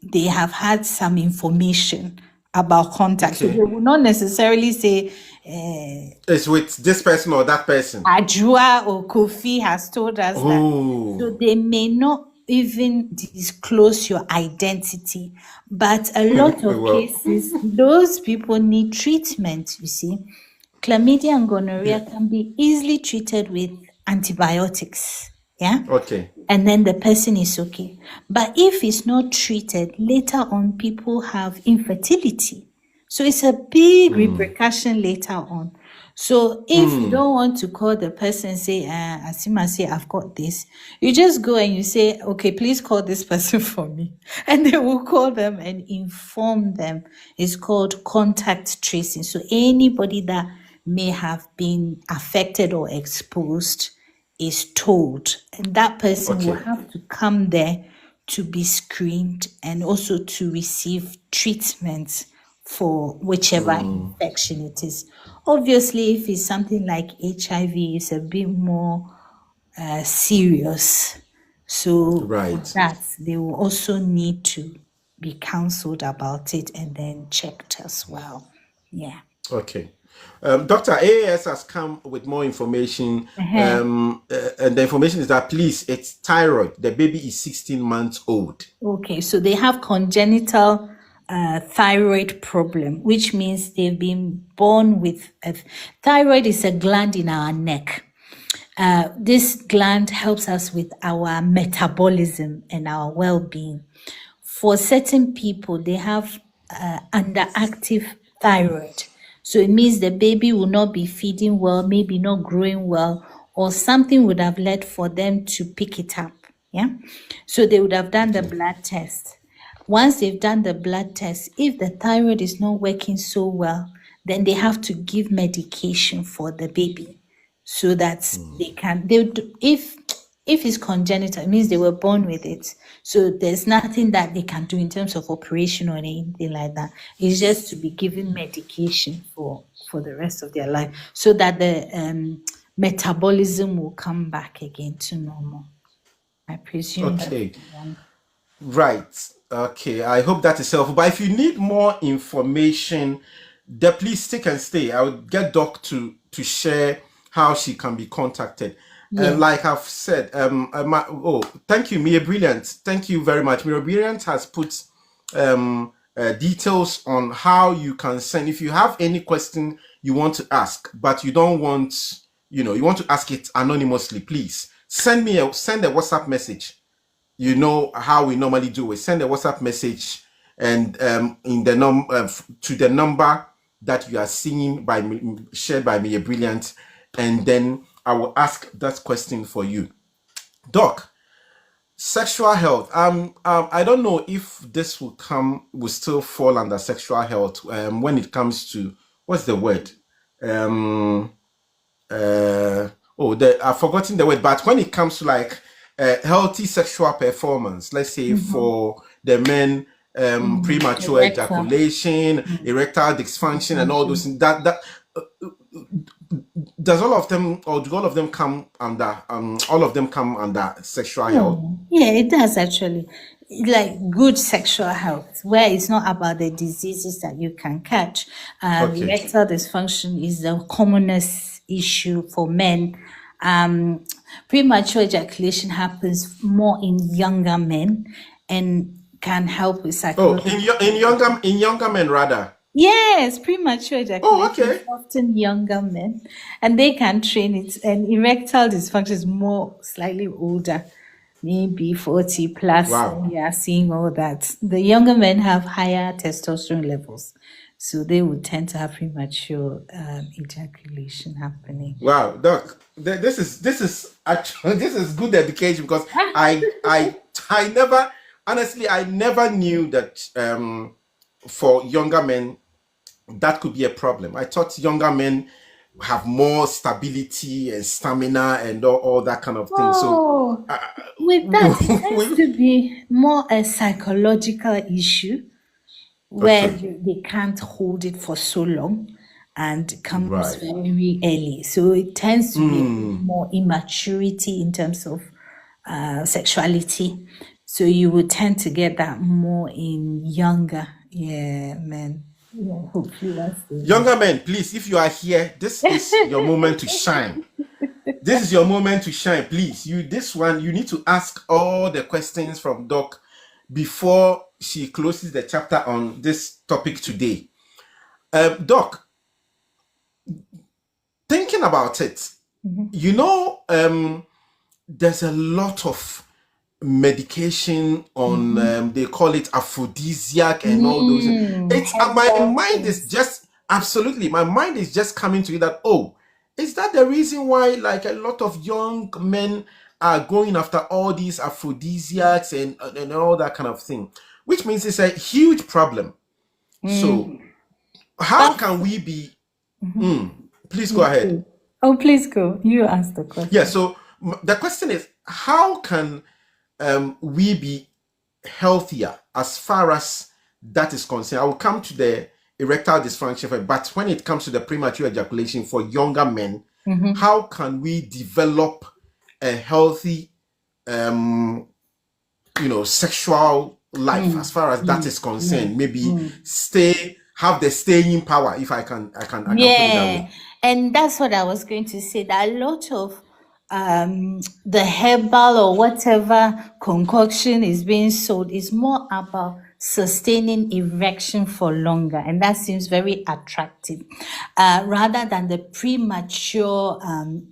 S2: they have had some information about contact. So they will not necessarily say,
S1: it's with this person or that person.
S2: Ajua or Kofi has told us that. So they may not even disclose your identity. But a lot of cases, those people need treatment, you see. Chlamydia and gonorrhea can be easily treated with antibiotics. Yeah.
S1: Okay.
S2: And then the person is okay. But if it's not treated, later on people have infertility. So it's a big repercussion later on. So if you don't want to call the person and say, Asima, say, I've got this, you just go and you say, okay, please call this person for me. And they will call them and inform them. It's called contact tracing. So anybody that may have been affected or exposed is told, and that person will have to come there to be screened and also to receive treatment for whichever infection it is. Obviously, if it's something like HIV, it's a bit more serious. So for that, they will also need to be counseled about it and then checked as well. Yeah.
S1: Okay. Dr. AAS has come with more information. And the information is that, please, it's thyroid. The baby is 16 months old.
S2: Okay, so they have congenital thyroid problem, which means they've been born with a thyroid is a gland in our neck. This gland helps us with our metabolism and our well-being. For certain people, they have underactive thyroid. So it means the baby will not be feeding well, maybe not growing well, or something would have led for them to pick it up. Yeah. So they would have done the blood test. Once they've done the blood test, if the thyroid is not working so well, then they have to give medication for the baby so that if it's congenital, it means they were born with it. So there's nothing that they can do in terms of operation or anything like that. It's just to be given medication for the rest of their life so that the metabolism will come back again to normal. I presume.
S1: Okay. Right. Okay. I hope that is helpful. But if you need more information, please stick and stay. I will get Doc to share how she can be contacted. And like I've said, thank you, Mia Brilliant. Thank you very much. Mia Brilliant has put details on how you can send. If you have any question you want to ask, but you don't want, you want to ask it anonymously, please send a WhatsApp message. You know how we normally do it. Send a WhatsApp message and in the to the number that you are seeing shared by Mia Brilliant, and then I will ask that question for you. Doc, sexual health. I don't know if this will still fall under sexual health when it comes to, what's the word? I've forgotten the word, but when it comes to like healthy sexual performance, let's say for the men, premature ejaculation, erectile dysfunction, and all those things, does all of them, or do all of them come under sexual health?
S2: Yeah, it does actually. like good sexual health, where it's not about the diseases that you can catch.
S1: Okay.
S2: Erectile dysfunction is the commonest issue for men. Um, Premature ejaculation happens more in younger men and can help with
S1: Oh,
S2: psychological.
S1: in younger men rather.
S2: Yes, premature
S1: Oh,
S2: ejaculation is
S1: okay.
S2: often younger men, and they can train it. And erectile dysfunction is more slightly older, maybe 40 plus.
S1: Wow.
S2: And you are seeing all that. The younger men have higher testosterone levels, so they would tend to have premature ejaculation happening.
S1: Wow, Doc, this is actually this is good education because I never honestly I never knew that for younger men that could be a problem. I thought younger men have more stability and stamina and all that kind of thing. So
S2: Oh,
S1: uh,
S2: with that, it tends
S1: we-
S2: to be more a psychological issue where
S1: okay,
S2: they can't hold it for so long and comes
S1: right.
S2: very early. So it tends to be a bit more immaturity in terms of sexuality. So you would tend to get that more in younger, yeah, men. Yeah, hopefully that's the
S1: Younger men, please, if you are here, this is your moment to shine. This is your moment to shine, please. This one, you need to ask all the questions from Doc before she closes the chapter on this topic today. Doc, thinking about it, there's a lot of medication on they call it aphrodisiac and all those. It's my
S2: herbal
S1: mind is
S2: things.
S1: just absolutely my mind is just coming to you that, oh, is that the reason why like a lot of young men are going after all these aphrodisiacs and all that kind of thing, which means it's a huge problem. So how
S2: That's
S1: can we be please go ahead.
S2: okay. Oh, please go. You ask the
S1: Yeah,
S2: question.
S1: so the question is, how can we be healthier as far as that is concerned? I will come to the erectile dysfunction, but when it comes to the premature ejaculation for younger men, how can we develop a healthy, sexual life as far as that is concerned? Maybe have the staying power, if I can put it that
S2: Yeah,
S1: way.
S2: and that's what I was going to say. That a lot of the herbal or whatever concoction is being sold is more about sustaining erection for longer, and that seems very attractive, rather than the premature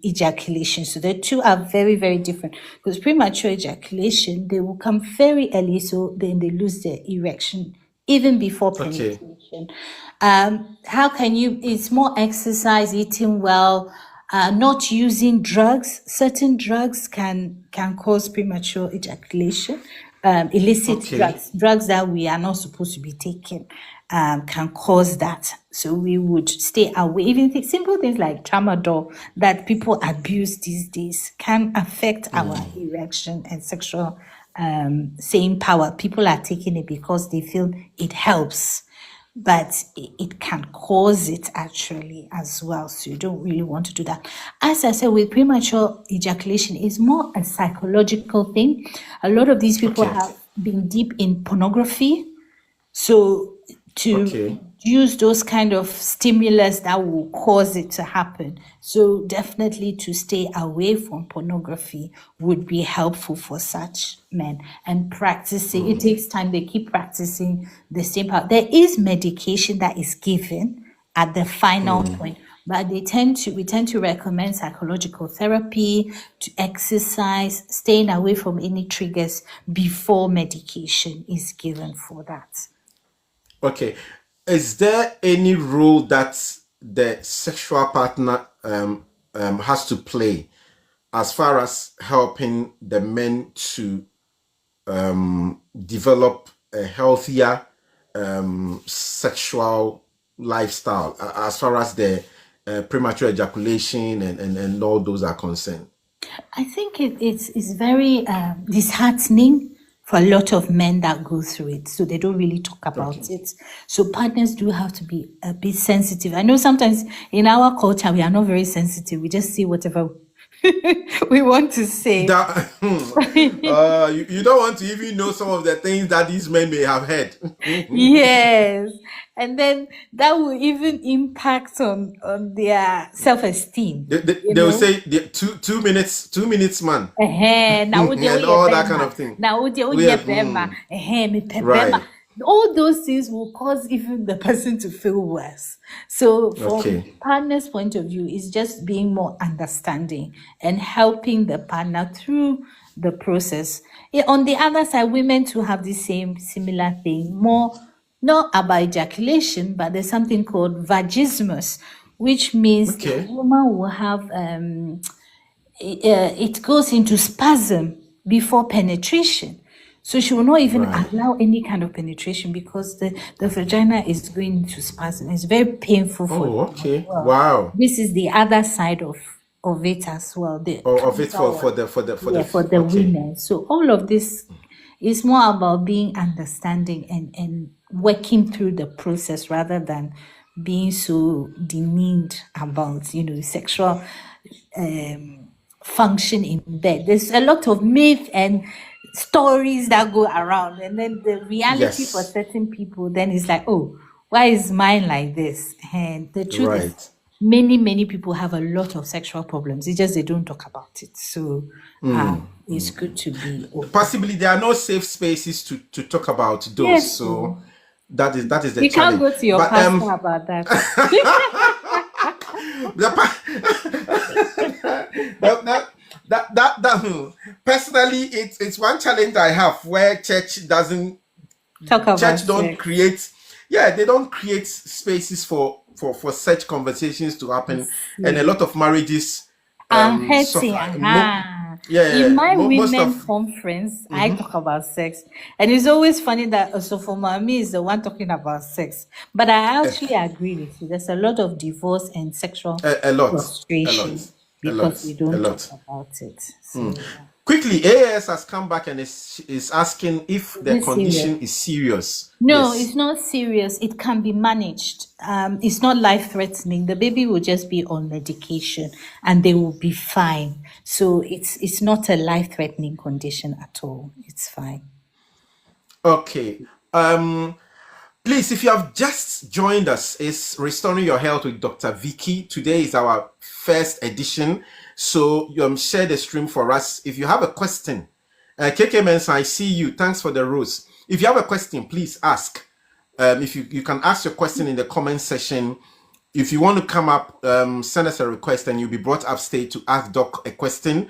S2: ejaculation. So the two are very, very different. Because premature ejaculation, they will come very early, so then they lose their erection even before
S1: Okay.
S2: penetration. How can you? It's more exercise, eating well, not using drugs. Certain drugs can cause premature ejaculation. Illicit
S1: Okay.
S2: drugs that we are not supposed to be taking, can cause that. So we would stay away. Even simple things like tramadol that people abuse these days can affect our erection and sexual same power. People are taking it because they feel it helps, but it can cause it actually as well. So you don't really want to do that. As I said, with premature ejaculation, it's more a psychological thing. A lot of these people
S1: Okay.
S2: have been deep in pornography. So to
S1: Okay.
S2: use those kind of stimulus that will cause it to happen. So definitely to stay away from pornography would be helpful for such men. And practicing, it takes time. They keep practicing the same part. There is medication that is given at the final point. But we tend to recommend psychological therapy, to exercise, staying away from any triggers before medication is given for that.
S1: Okay. Is there any role that the sexual partner has to play as far as helping the men to develop a healthier sexual lifestyle as far as the premature ejaculation and all those are concerned?
S2: I think it's very disheartening for a lot of men that go through it. So they don't really talk
S1: Okay.
S2: about it. So partners do have to be a bit sensitive. I know sometimes in our culture, we are not very sensitive. We just see whatever We want to save.
S1: That you don't want to even know some of the things that these men may have heard.
S2: Yes. And then that will even impact on their self-esteem,
S1: They will say the 2 minutes man
S2: Now would
S1: and
S2: you
S1: all that kind
S2: Bema?
S1: of thing.
S2: Now would you
S1: Yeah,
S2: Bema? Me
S1: right.
S2: Bema. All those things will cause even the person to feel worse. So from
S1: Okay.
S2: partner's point of view, it's just being more understanding and helping the partner through the process. On the other side, women too have the same similar thing, more not about ejaculation, but there's something called vagismus, which means the
S1: Okay.
S2: woman will have it goes into spasm before penetration. So she will not even
S1: Right.
S2: allow any kind of penetration because the vagina is going into spasm. It's very painful for
S1: Oh,
S2: them as
S1: okay.
S2: well.
S1: Wow.
S2: This is the other side of it as well. The
S1: Or of it
S2: counter one. Yeah, for the
S1: okay.
S2: women. So all of this is more about being understanding and working through the process rather than being so demeaned about, sexual function in bed. There's a lot of myth and stories that go around, and then the reality for
S1: Yes.
S2: certain people then is like, oh, why is mine like this? And the truth is,
S1: Right.
S2: many people have a lot of sexual problems. It's just they don't talk about it. So it's good to be open.
S1: Possibly there are no safe spaces to talk about those.
S2: Yes,
S1: So that is the
S2: you can't
S1: challenge.
S2: go to your
S1: But
S2: pastor about that.
S1: the pa- that personally it's one challenge I have where church
S2: Talk about
S1: don't
S2: sex.
S1: create, yeah, they don't create spaces for such conversations to happen, and a lot of marriages
S2: Hetty,
S1: suffer.
S2: In my
S1: Most
S2: women
S1: of
S2: conference, I talk about sex, and it's always funny that Osofo me is the one talking about sex. But I actually agree with you. There's a lot of divorce and sexual
S1: a lot, a lot,
S2: frustration
S1: a lot,
S2: because we
S1: a
S2: don't talk
S1: lot.
S2: about it. So
S1: Quickly, AAS has come back and is asking if the
S2: this serious.
S1: condition is serious.
S2: No,
S1: Yes.
S2: it's not serious. It can be managed. It's not life-threatening. The baby will just be on medication and they will be fine. So it's not a life-threatening condition at all. It's fine.
S1: Okay. Please, if you have just joined us, it's Restoring Your Health with Dr. Vicky. Today is our first edition. So share the stream for us. If you have a question, KK Mensa, I see you. Thanks for the rose. If you have a question, please ask. If you can ask your question in the comment section. If you want to come up, send us a request and you'll be brought upstage to ask Doc a question.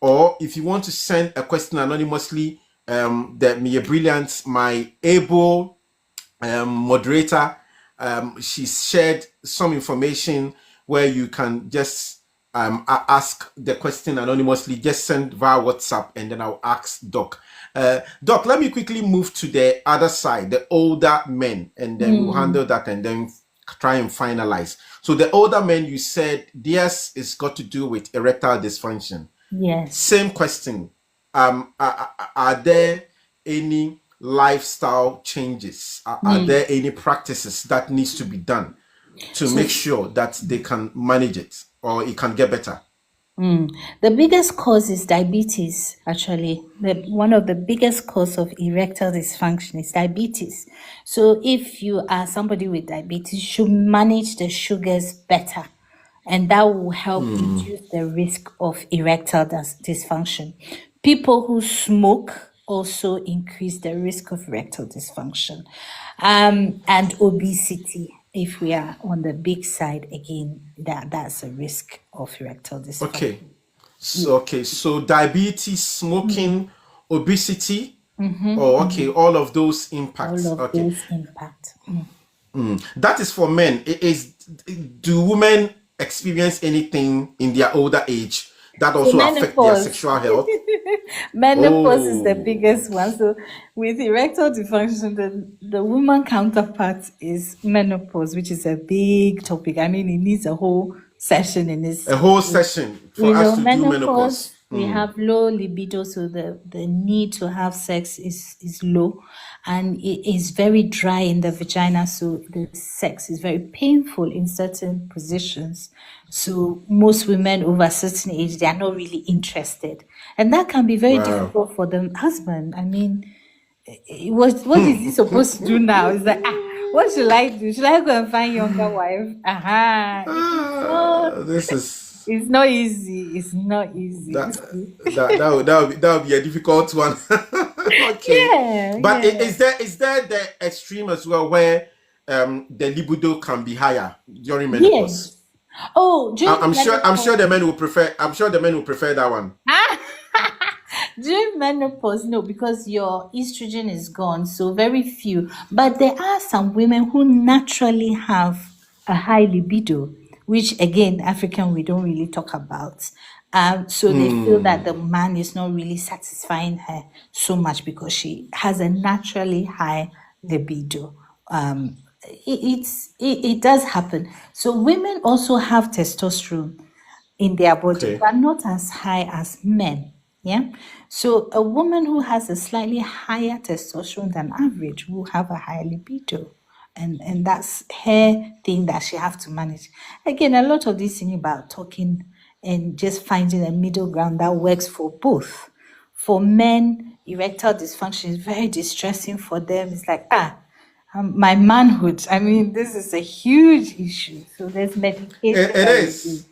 S1: Or if you want to send a question anonymously, that Mia Brilliant, my able moderator, she's shared some information where you can just ask the question anonymously. Just send via WhatsApp and then I'll ask Doc. Doc, let me quickly move to the other side, the older men, and then we'll handle that and then try and finalize. So the older men, you said theirs is got to do with erectile dysfunction.
S2: Yes.
S1: Same question. Are there any lifestyle changes? Are there any practices that needs to be done to make sure that they can manage it or it can get better?
S2: The biggest cause is diabetes, actually. One of the biggest cause of erectile dysfunction is diabetes. So if you are somebody with diabetes, you should manage the sugars better. And that will help reduce the risk of erectile dysfunction. People who smoke also increase the risk of erectile dysfunction. And obesity, if we are on the big side again, that's a risk of erectile dysfunction.
S1: So diabetes, smoking, obesity, all of those impacts.
S2: All of those impact.
S1: That is for men. Do women experience anything in their older age that also affect their sexual health?
S2: Menopause is the biggest one. So with erectile dysfunction, the woman counterpart is menopause, which is a big topic. I mean, it needs a whole session in this.
S1: A whole session for us to do menopause.
S2: We have low libido, so the need to have sex is low, and it is very dry in the vagina, so the sex is very painful in certain positions. So most women over a certain age, they are not really interested, and that can be very
S1: Wow.
S2: difficult for the husband. I mean, what is he supposed to do now? Is that what should I do? Should I go and find younger wife?
S1: This is
S2: It's not easy. It's not easy.
S1: that that would be a difficult one. Okay,
S2: Yeah,
S1: but
S2: yeah.
S1: is there the extreme as well where the libido can be higher during menopause?
S2: Yes. Oh, during
S1: I'm sure
S2: menopause.
S1: the men will prefer. I'm sure the men will prefer that one.
S2: During menopause, no, because your estrogen is gone, so very few. But there are some women who naturally have a high libido, which again, African we don't really talk about. So they feel that the man is not really satisfying her so much because she has a naturally high libido. It does happen. So women also have testosterone in their body,
S1: Okay.
S2: but not as high as men. Yeah. So a woman who has a slightly higher testosterone than average will have a higher libido. And that's her thing that she have to manage. Again, a lot of this thing about talking and just finding a middle ground that works for both. For men, erectile dysfunction is very distressing for them. It's like, my manhood. I mean, this is a huge issue. So there's medication
S1: It
S2: that we do.
S1: is.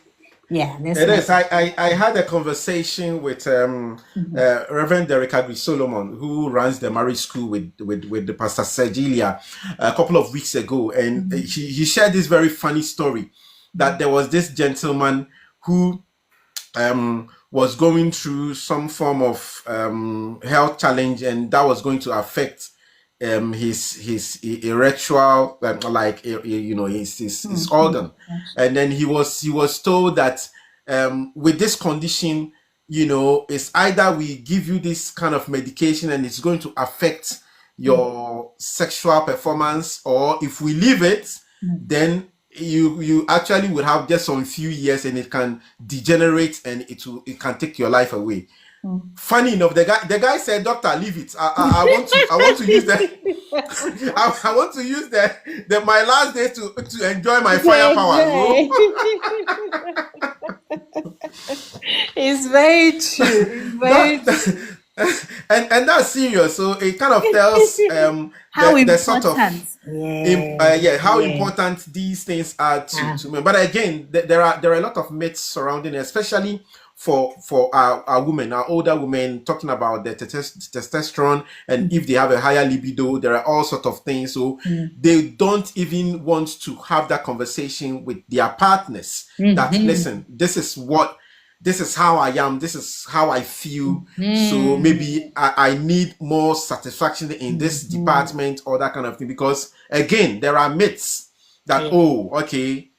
S2: Yeah, there's
S1: It is.
S2: medication.
S1: I had a conversation with Reverend Derek Solomon, who runs the marriage school with the Pastor Sergilia a couple of weeks ago, and he shared this very funny story that there was this gentleman who was going through some form of health challenge, and that was going to affect his erectual his organ, and then he was told that with this condition, it's either we give you this kind of medication and it's going to affect your sexual performance, or if we leave it, then you actually will have just some few years and it can degenerate and it can take your life away. Funny enough, the guy said, "Doctor, leave it. I want to use the I want to use the my last day to enjoy my firepower." So
S2: It's very true. It's very true.
S1: that and that's serious. So it kind of tells
S2: How
S1: the sort of
S2: important.
S1: how
S2: Yeah.
S1: important these things are to men. But again, there are a lot of myths surrounding it, especially for our women, our older women, talking about the testosterone, and if they have a higher libido, there are all sorts of things. So they don't even want to have that conversation with their partners. That listen, this is how I am, this is how I feel. So maybe I need more satisfaction in this department or that kind of thing. Because again, there are myths that, okay,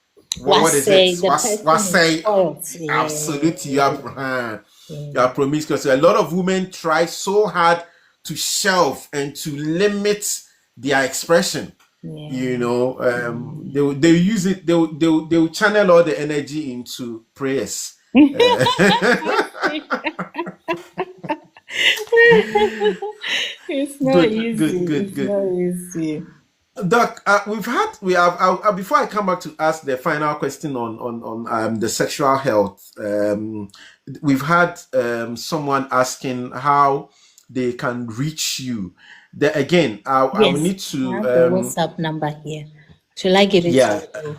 S1: what is
S2: say
S1: it?
S2: the person
S1: What
S2: is
S1: say?
S2: spoiled. Yeah.
S1: Absolutely, you are promiscuous. So a lot of women try so hard to shelve and to limit their expression. They use it. They'll channel all the energy into prayers.
S2: It's not
S1: Good,
S2: easy.
S1: good, good,
S2: It's
S1: good.
S2: not easy.
S1: Doc, we have before I come back to ask the final question on the sexual health, we've had someone asking how they can reach you. Again, I will
S2: Yes,
S1: need
S2: I
S1: to
S2: have the WhatsApp number here. Shall I give it
S1: yeah.
S2: to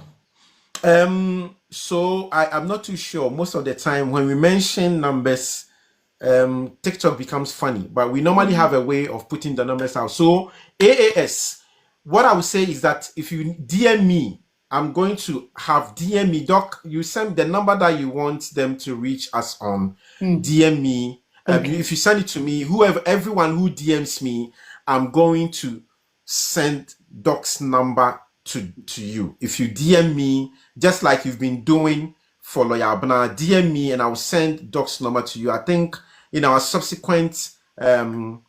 S2: you?
S1: So I'm not too sure. Most of the time when we mention numbers, TikTok becomes funny, but we normally have a way of putting the numbers out. So AAS, what I would say is that if you DM me, I'm going to have DM me, Doc. You send the number that you want them to reach us on. DM me. If you send it to me, everyone who DMs me, I'm going to send Doc's number to you. If you DM me, just like you've been doing for Lawyer Abner, DM me and I'll send Doc's number to you. I think in our subsequent for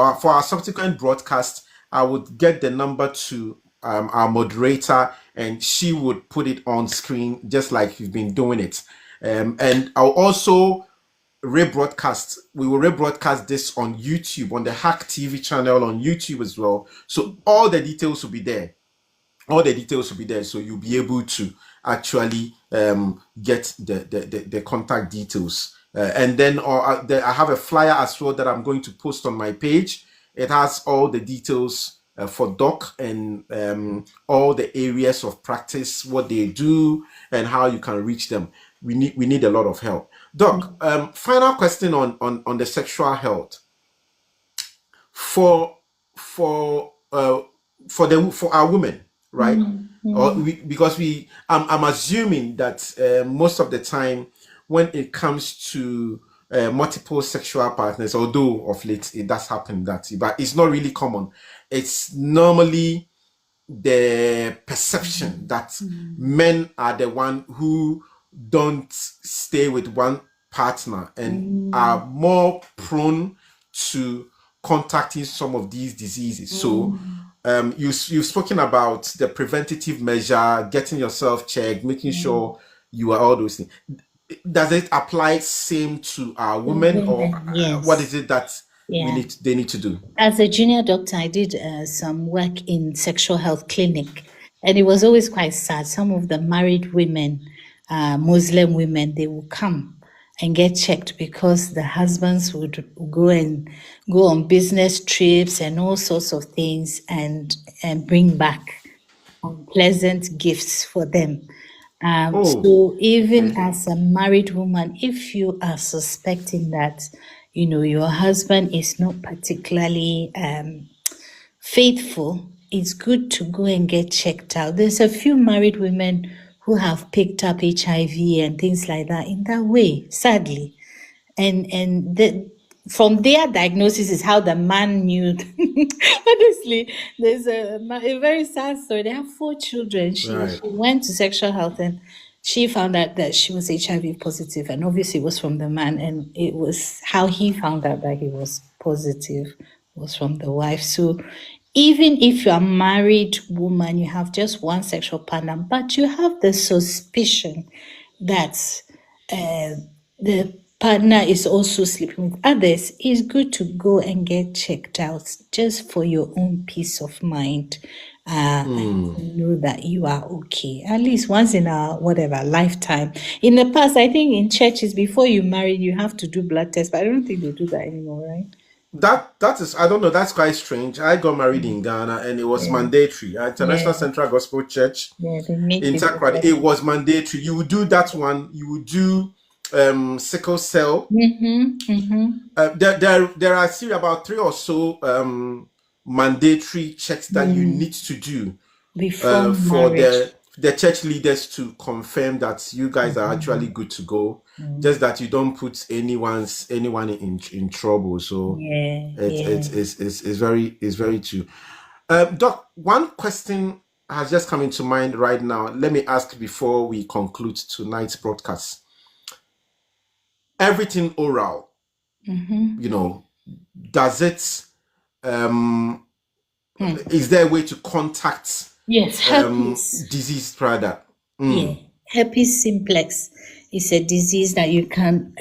S1: our subsequent broadcast, I would get the number to our moderator and she would put it on screen just like you've been doing it. And I'll also rebroadcast. We will rebroadcast this on YouTube, on the Hack TV channel on YouTube as well. So all the details will be there. All the details will be there, so you'll be able to actually get the contact details. And then I have a flyer as well that I'm going to post on my page. It has all the details for Doc and all the areas of practice, what they do, and how you can reach them. We need a lot of help. Doc, final question on the sexual health for our women, right? Or because I'm assuming that most of the time when it comes to multiple sexual partners, although of late it does happen but it's not really common. It's normally the perception that men are the one who don't stay with one partner and are more prone to contacting some of these diseases. So you've spoken about the preventative measure, getting yourself checked, making sure you are all those things. Does it apply same to our women, or
S2: Yes.
S1: what is it that
S2: Yeah.
S1: they need to do?
S2: As a junior doctor, I did some work in sexual health clinic, and it was always quite sad. Some of the married women, Muslim women, they will come and get checked because the husbands would go on business trips and all sorts of things and bring back unpleasant gifts for them. So even as a married woman, if you are suspecting that, your husband is not particularly faithful, it's good to go and get checked out. There's a few married women who have picked up HIV and things like that in that way, sadly. From their diagnosis is how the man knew. Honestly, there's a very sad story. They have 4 children. She went to sexual health and she found out that she was HIV positive, and obviously it was from the man, and it was how he found out that he was positive was from the wife. So even if you're a married woman, you have just one sexual partner, but you have the suspicion that the partner is also sleeping with others, it's good to go and get checked out just for your own peace of mind. And to know that you are okay, at least once in a lifetime. In the past, I think in churches, before you marry, you have to do blood tests, but I don't think they do that anymore, right?
S1: That is, I don't know, that's quite strange. I got married in Ghana and it was mandatory. International Central Gospel Church
S2: they make
S1: in Takrady, it was mandatory. You would do that one. You would do sickle cell. There are still about 3 or so mandatory checks that you need to do
S2: before
S1: for
S2: marriage.
S1: the church leaders to confirm that you guys are actually good to go. Just that you don't put anyone in trouble. So it's very true. Doc, one question has just come into mind right now. Let me ask before we conclude tonight's broadcast. Everything oral, does it is there a way to contact
S2: herpes
S1: disease product?
S2: Yeah, herpes simplex is a disease that you can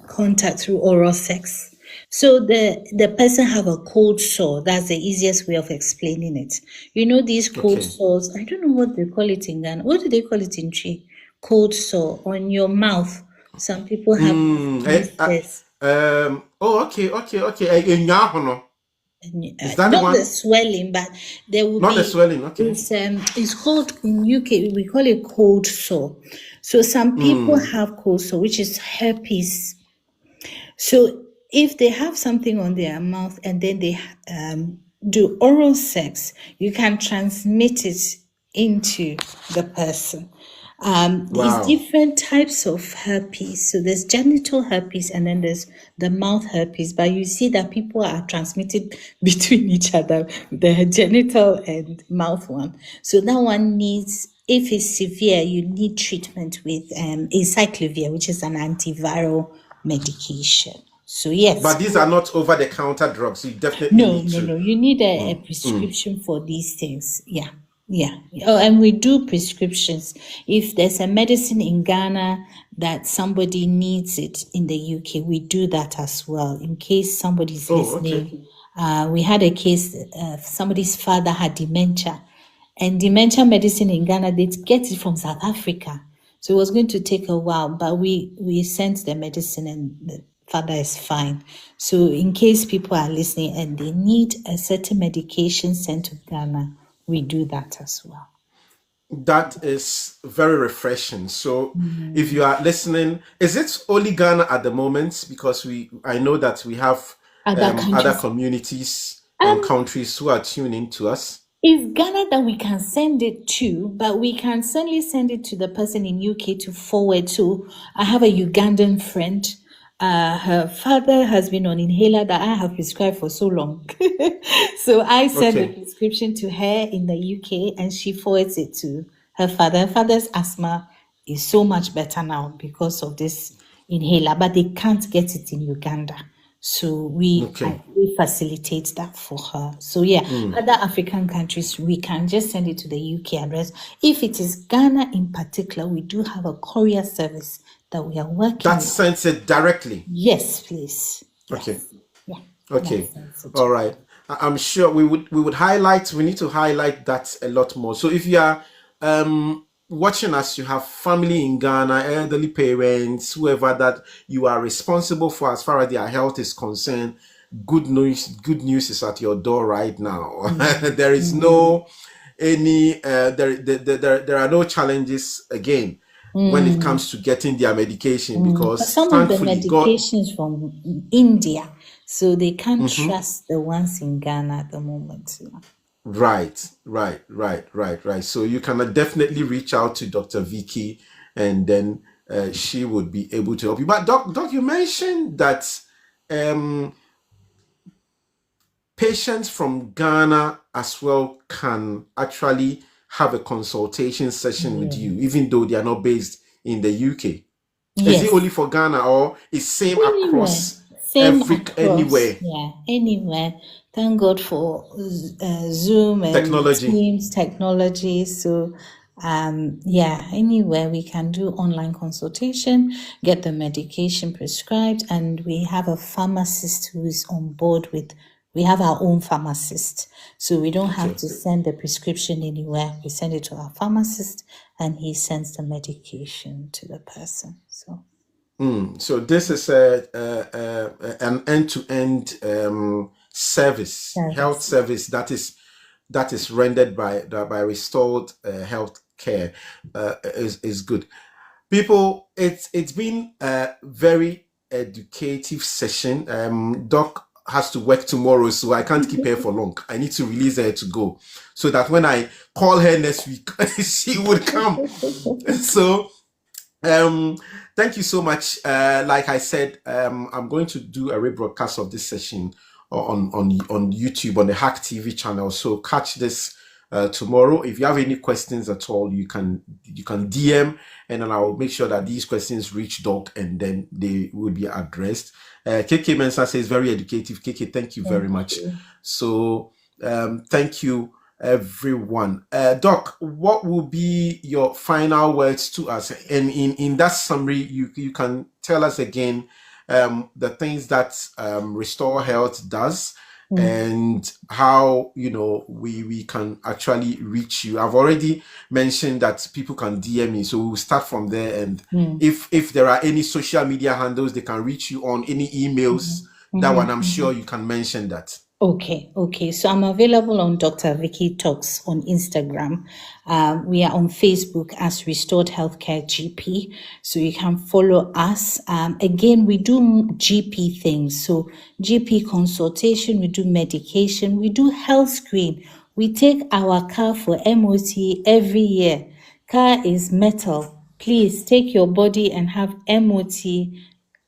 S2: contact through oral sex. So the person have a cold sore. That's the easiest way of explaining it. These cold sores, I don't know what they call it in Ghana. What do they call it in Chi? Cold sore on your mouth. Some people have this.
S1: Okay. Is that
S2: not the swelling, but there will
S1: not
S2: be
S1: the swelling. Okay,
S2: it's called in UK, we call it cold sore. So some people have cold sore, which is herpes. So if they have something on their mouth and then they do oral sex, you can transmit it into the person. There's different types of herpes. So there's genital herpes and then there's the mouth herpes. But you see that people are transmitted between each other, the genital and mouth one. So that one needs, if it's severe, you need treatment with acyclovir, which is an antiviral medication. So yes.
S1: But these are not over-the-counter drugs. You definitely
S2: no. You need a prescription for these things. Yeah. Yeah. Oh, and we do prescriptions. If there's a medicine in Ghana that somebody needs it in the UK, we do that as well. In case somebody's
S1: Oh, okay.
S2: listening, we had a case, somebody's father had dementia, and dementia medicine in Ghana, they get it from South Africa. So it was going to take a while, but we sent the medicine and the father is fine. So in case people are listening and they need a certain medication sent to Ghana, we do that as well.
S1: That is very refreshing. So, if you are listening, is it only Ghana at the moment? Because I know that we have
S2: Other
S1: other
S2: countries.
S1: communities and countries who are tuning to us.
S2: It's Ghana that we can send it to, but we can certainly send it to the person in UK to forward to. I have a Ugandan friend. Her father has been on inhaler that I have prescribed for so long. So I send the
S1: Okay.
S2: prescription to her in the UK and she forwards it to her father. Her father's asthma is so much better now because of this inhaler, but they can't get it in Uganda. So we
S1: Okay.
S2: we facilitate that for her. So yeah, other African countries, we can just send it to the UK address. If it is Ghana in particular, we do have a courier service that we are working
S1: That
S2: with.
S1: sends it directly.
S2: Yes, please.
S1: Okay.
S2: Yes. Yeah.
S1: Okay.
S2: That sends it.
S1: All right. I'm sure we would highlight. We need to highlight that a lot more. So if you are watching us, you have family in Ghana, elderly parents, whoever that you are responsible for as far as their health is concerned. Good news is at your door right now. There is no any there are no challenges again when it comes to getting their medication,
S2: But
S1: because
S2: some of the
S1: thankfully God.
S2: medications from India, so they can't trust the ones in Ghana at the moment. Yeah.
S1: Right. So you can definitely reach out to Dr. Vicky, and then she would be able to help you. But Doc, you mentioned that patients from Ghana as well can actually have a consultation session with you, even though they are not based in the UK. Is it
S2: Yes.
S1: only for Ghana, or is same
S2: Anywhere.
S1: across
S2: Same across.
S1: anywhere?
S2: Yeah, anywhere. Thank God for Zoom and
S1: Technology.
S2: Teams technology. So, yeah, anywhere we can do online consultation, get the medication prescribed, and we have a pharmacist who is on board with. We have our own pharmacist, so we don't have
S1: Okay.
S2: to send the prescription anywhere. We send it to our pharmacist, and he sends the medication to the person. So.
S1: So this is an end-to-end service, health service that is rendered by Restored Health Care. Is good. People, it's been a very educative session. Doc has to work tomorrow, so I can't keep her for long. I need to release her to go, so that when I call her next week, she would come. So. Thank you so much. Like I said, I'm going to do a rebroadcast of this session on YouTube on the Hack TV channel. So catch this tomorrow. If you have any questions at all, you can DM, and then I'll make sure that these questions reach Doc, and then they will be addressed. KK Mensa says very educative. KK, thank you very much. So thank you, everyone. Doc, what will be your final words to us? And in that summary, you can tell us again the things that Restore Health does, and how we can actually reach you. I've already mentioned that people can DM me, so we'll start from there. And if there are any social media handles they can reach you on, any emails, that one I'm sure you can mention that.
S2: Okay. So I'm available on Dr. Vicky Talks on Instagram. We are on Facebook as Restored Healthcare GP. So you can follow us. Again, we do GP things. So GP consultation, we do medication, we do health screen. We take our car for MOT every year. Car is metal. Please take your body and have MOT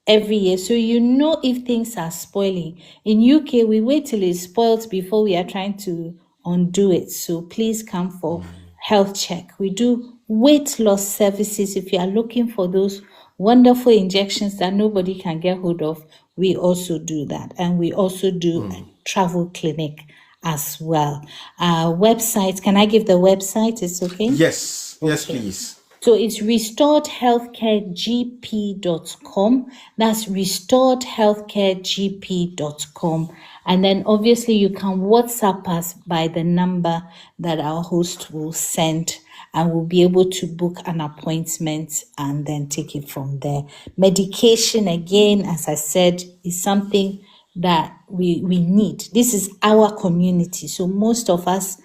S2: every year, so if things are spoiling. In UK, we wait till it's spoiled before we are trying to undo it. So please come for health check. We do weight loss services. If you are looking for those wonderful injections that nobody can get hold of, we also do that. And we also do a travel clinic as well. Website, can I give the website? It's okay?
S1: Yes, yes,
S2: Okay.
S1: please.
S2: So it's restoredhealthcaregp.com. That's restoredhealthcaregp.com. And then obviously you can WhatsApp us by the number that our host will send, and we'll be able to book an appointment and then take it from there. Medication, again, as I said, is something that we need. This is our community. So most of us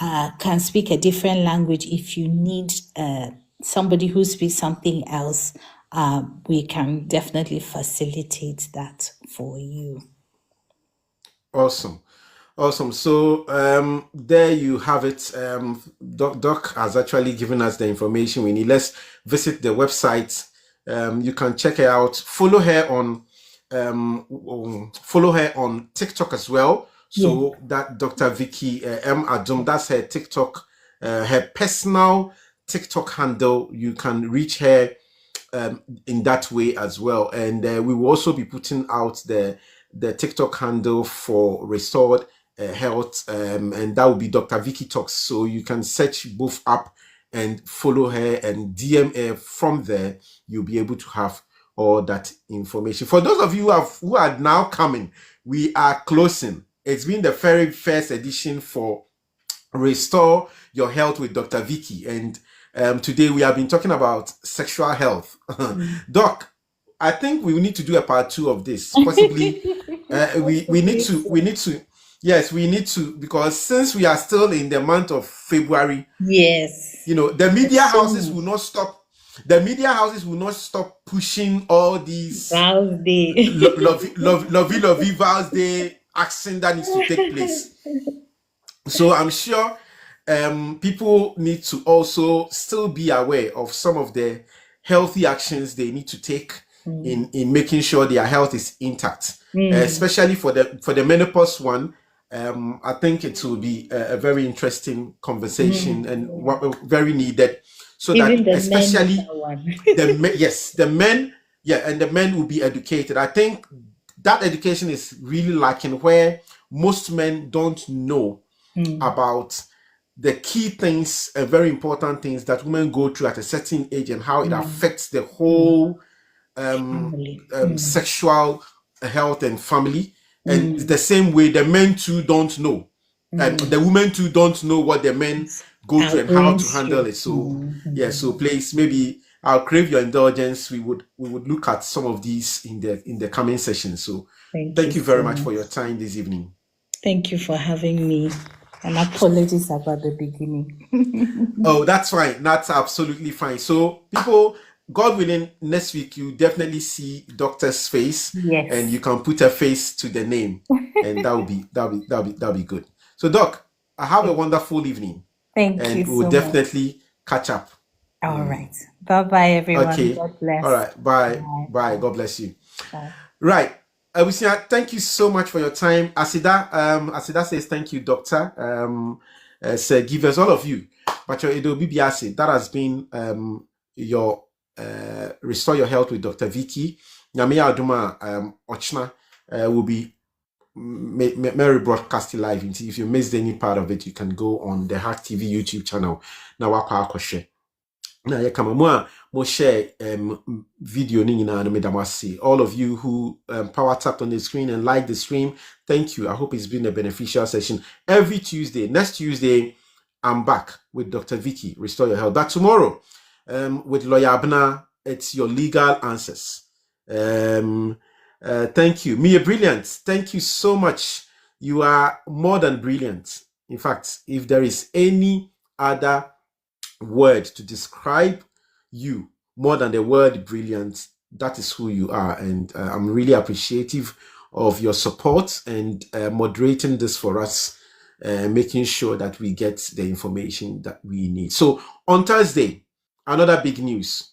S2: can speak a different language. If you need somebody who speaks something else, we can definitely facilitate that for you.
S1: Awesome. Awesome. So there you have it. Doc has actually given us the information we need. Let's visit the website. You can check her out. Follow her on TikTok as well. So that Dr. Vicky M. Adum, that's her TikTok, her personal TikTok handle. You can reach her in that way as well. And we will also be putting out the TikTok handle for Restored Health, and that will be Dr. Vicky Talks. So you can search both up and follow her and DM her from there. You'll be able to have all that information. For those of you who are now coming, we are closing. It's been the very first edition for Restore Your Health with Dr. Vicky, and today we have been talking about sexual health. Doc, I think we need to do a part 2 of this. Possibly, we need to. Yes, we need to, because since we are still in the month of February,
S2: yes,
S1: the media houses will not stop. The media houses will not stop pushing all these
S2: Vows Day,
S1: lovey Vows Day action that needs to take place. So I'm sure people need to also still be aware of some of the healthy actions they need to take in making sure their health is intact, especially for the menopause one. I think it will be a very interesting conversation and very needed. So
S2: even
S1: that
S2: the
S1: especially
S2: men one.
S1: the men, and the men will be educated. I think that education is really lacking, where most men don't know about the key things, very important things that women go through at a certain age and how it affects the whole sexual health and family. And the same way the men too don't know. The women too don't know what the men go through and how to handle it. So so please, maybe I'll crave your indulgence. We would look at some of these in the coming session. So thank you very much for your time this evening.
S2: Thank you for having me. And apologies about the beginning.
S1: Oh, that's fine. That's absolutely fine. So people, God willing, next week you definitely see Doctor's face, and you can put a face to the name, and that'll be good. So Doc, I have a wonderful evening.
S2: Thank you.
S1: And we'll definitely catch up.
S2: All right. Bye-bye, everyone.
S1: Okay.
S2: God bless.
S1: All right. Bye. God bless you.
S2: Bye.
S1: Right. Abusia, thank you so much for your time. Asida says thank you, Doctor. Sir Givers, all of you. But your Edo Bibiasi, that has been your Restore Your Health with Dr. Vicky. Nyamiya Aduma Ochna will be Mary broadcasting live. If you missed any part of it, you can go on the Hack TV YouTube channel. Now, now you come more share video all of you who power tapped on the screen and like the stream. Thank you. I hope it's been a beneficial session. Every Tuesday, next Tuesday, I'm back with Dr. Vicky, Restore Your Health. But tomorrow, with Lawyer Abna, it's your legal answers. Thank you. Mia Brilliant, thank you so much. You are more than brilliant. In fact, if there is any other word to describe you more than the word brilliant, that is who you are. And I'm really appreciative of your support and moderating this for us, making sure that we get the information that we need. So on Thursday, another big news: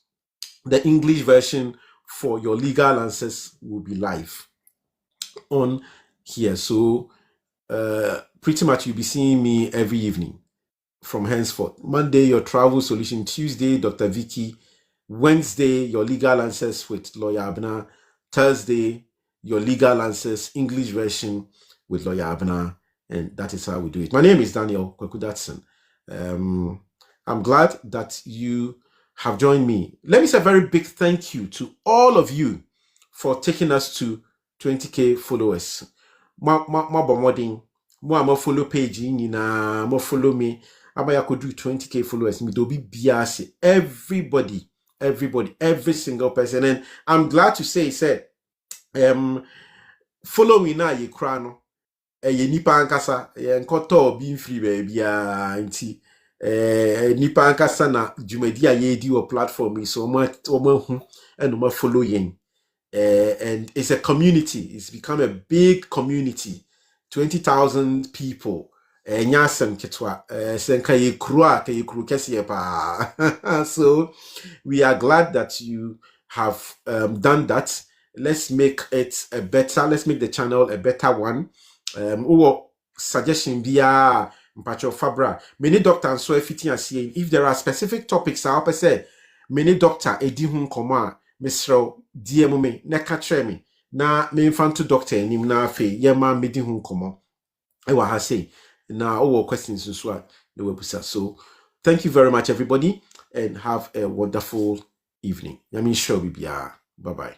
S1: the English version for your legal answers will be live on here. So pretty much you'll be seeing me every evening from henceforth. Monday, your travel solution. Tuesday, Dr. Vicky. Wednesday, your legal answers with Lawyer Abna. Thursday, your legal answers English version with Lawyer Abna. and that is how we do it. My name is Daniel Kwekudatson. I'm glad that you have joined me. Let me say a very big thank you to all of you for taking us to 20K followers. Ma bomoding, mo follow page na mo follow me. Abaya could do 20K followers. Me do be biase. Everybody, every single person. And I'm glad to say, following na ye krano. Ye nipa ankasa ye nkoto bi mfiri baby a nti nipa ankasa na dwumadi a ye di o platform so mo hu and mo follow yen and it's a community. It's become a big community. 20,000 people. Nyasem ketwa senka ye kru kese pa. So we are glad that you have done that. Let's make it a better, let's make the channel a better one. Suggestion via mpacho fabra many doctors so if there are specific topics I say many doctor edi hu nkomo a mesro die mu me na ka kire me na me mfanto doctor enim na afi ye ma medi hu nkomo e wa ha say na questions so a the website. So thank you very much everybody and have a wonderful evening. Yami show bibia. Bye bye.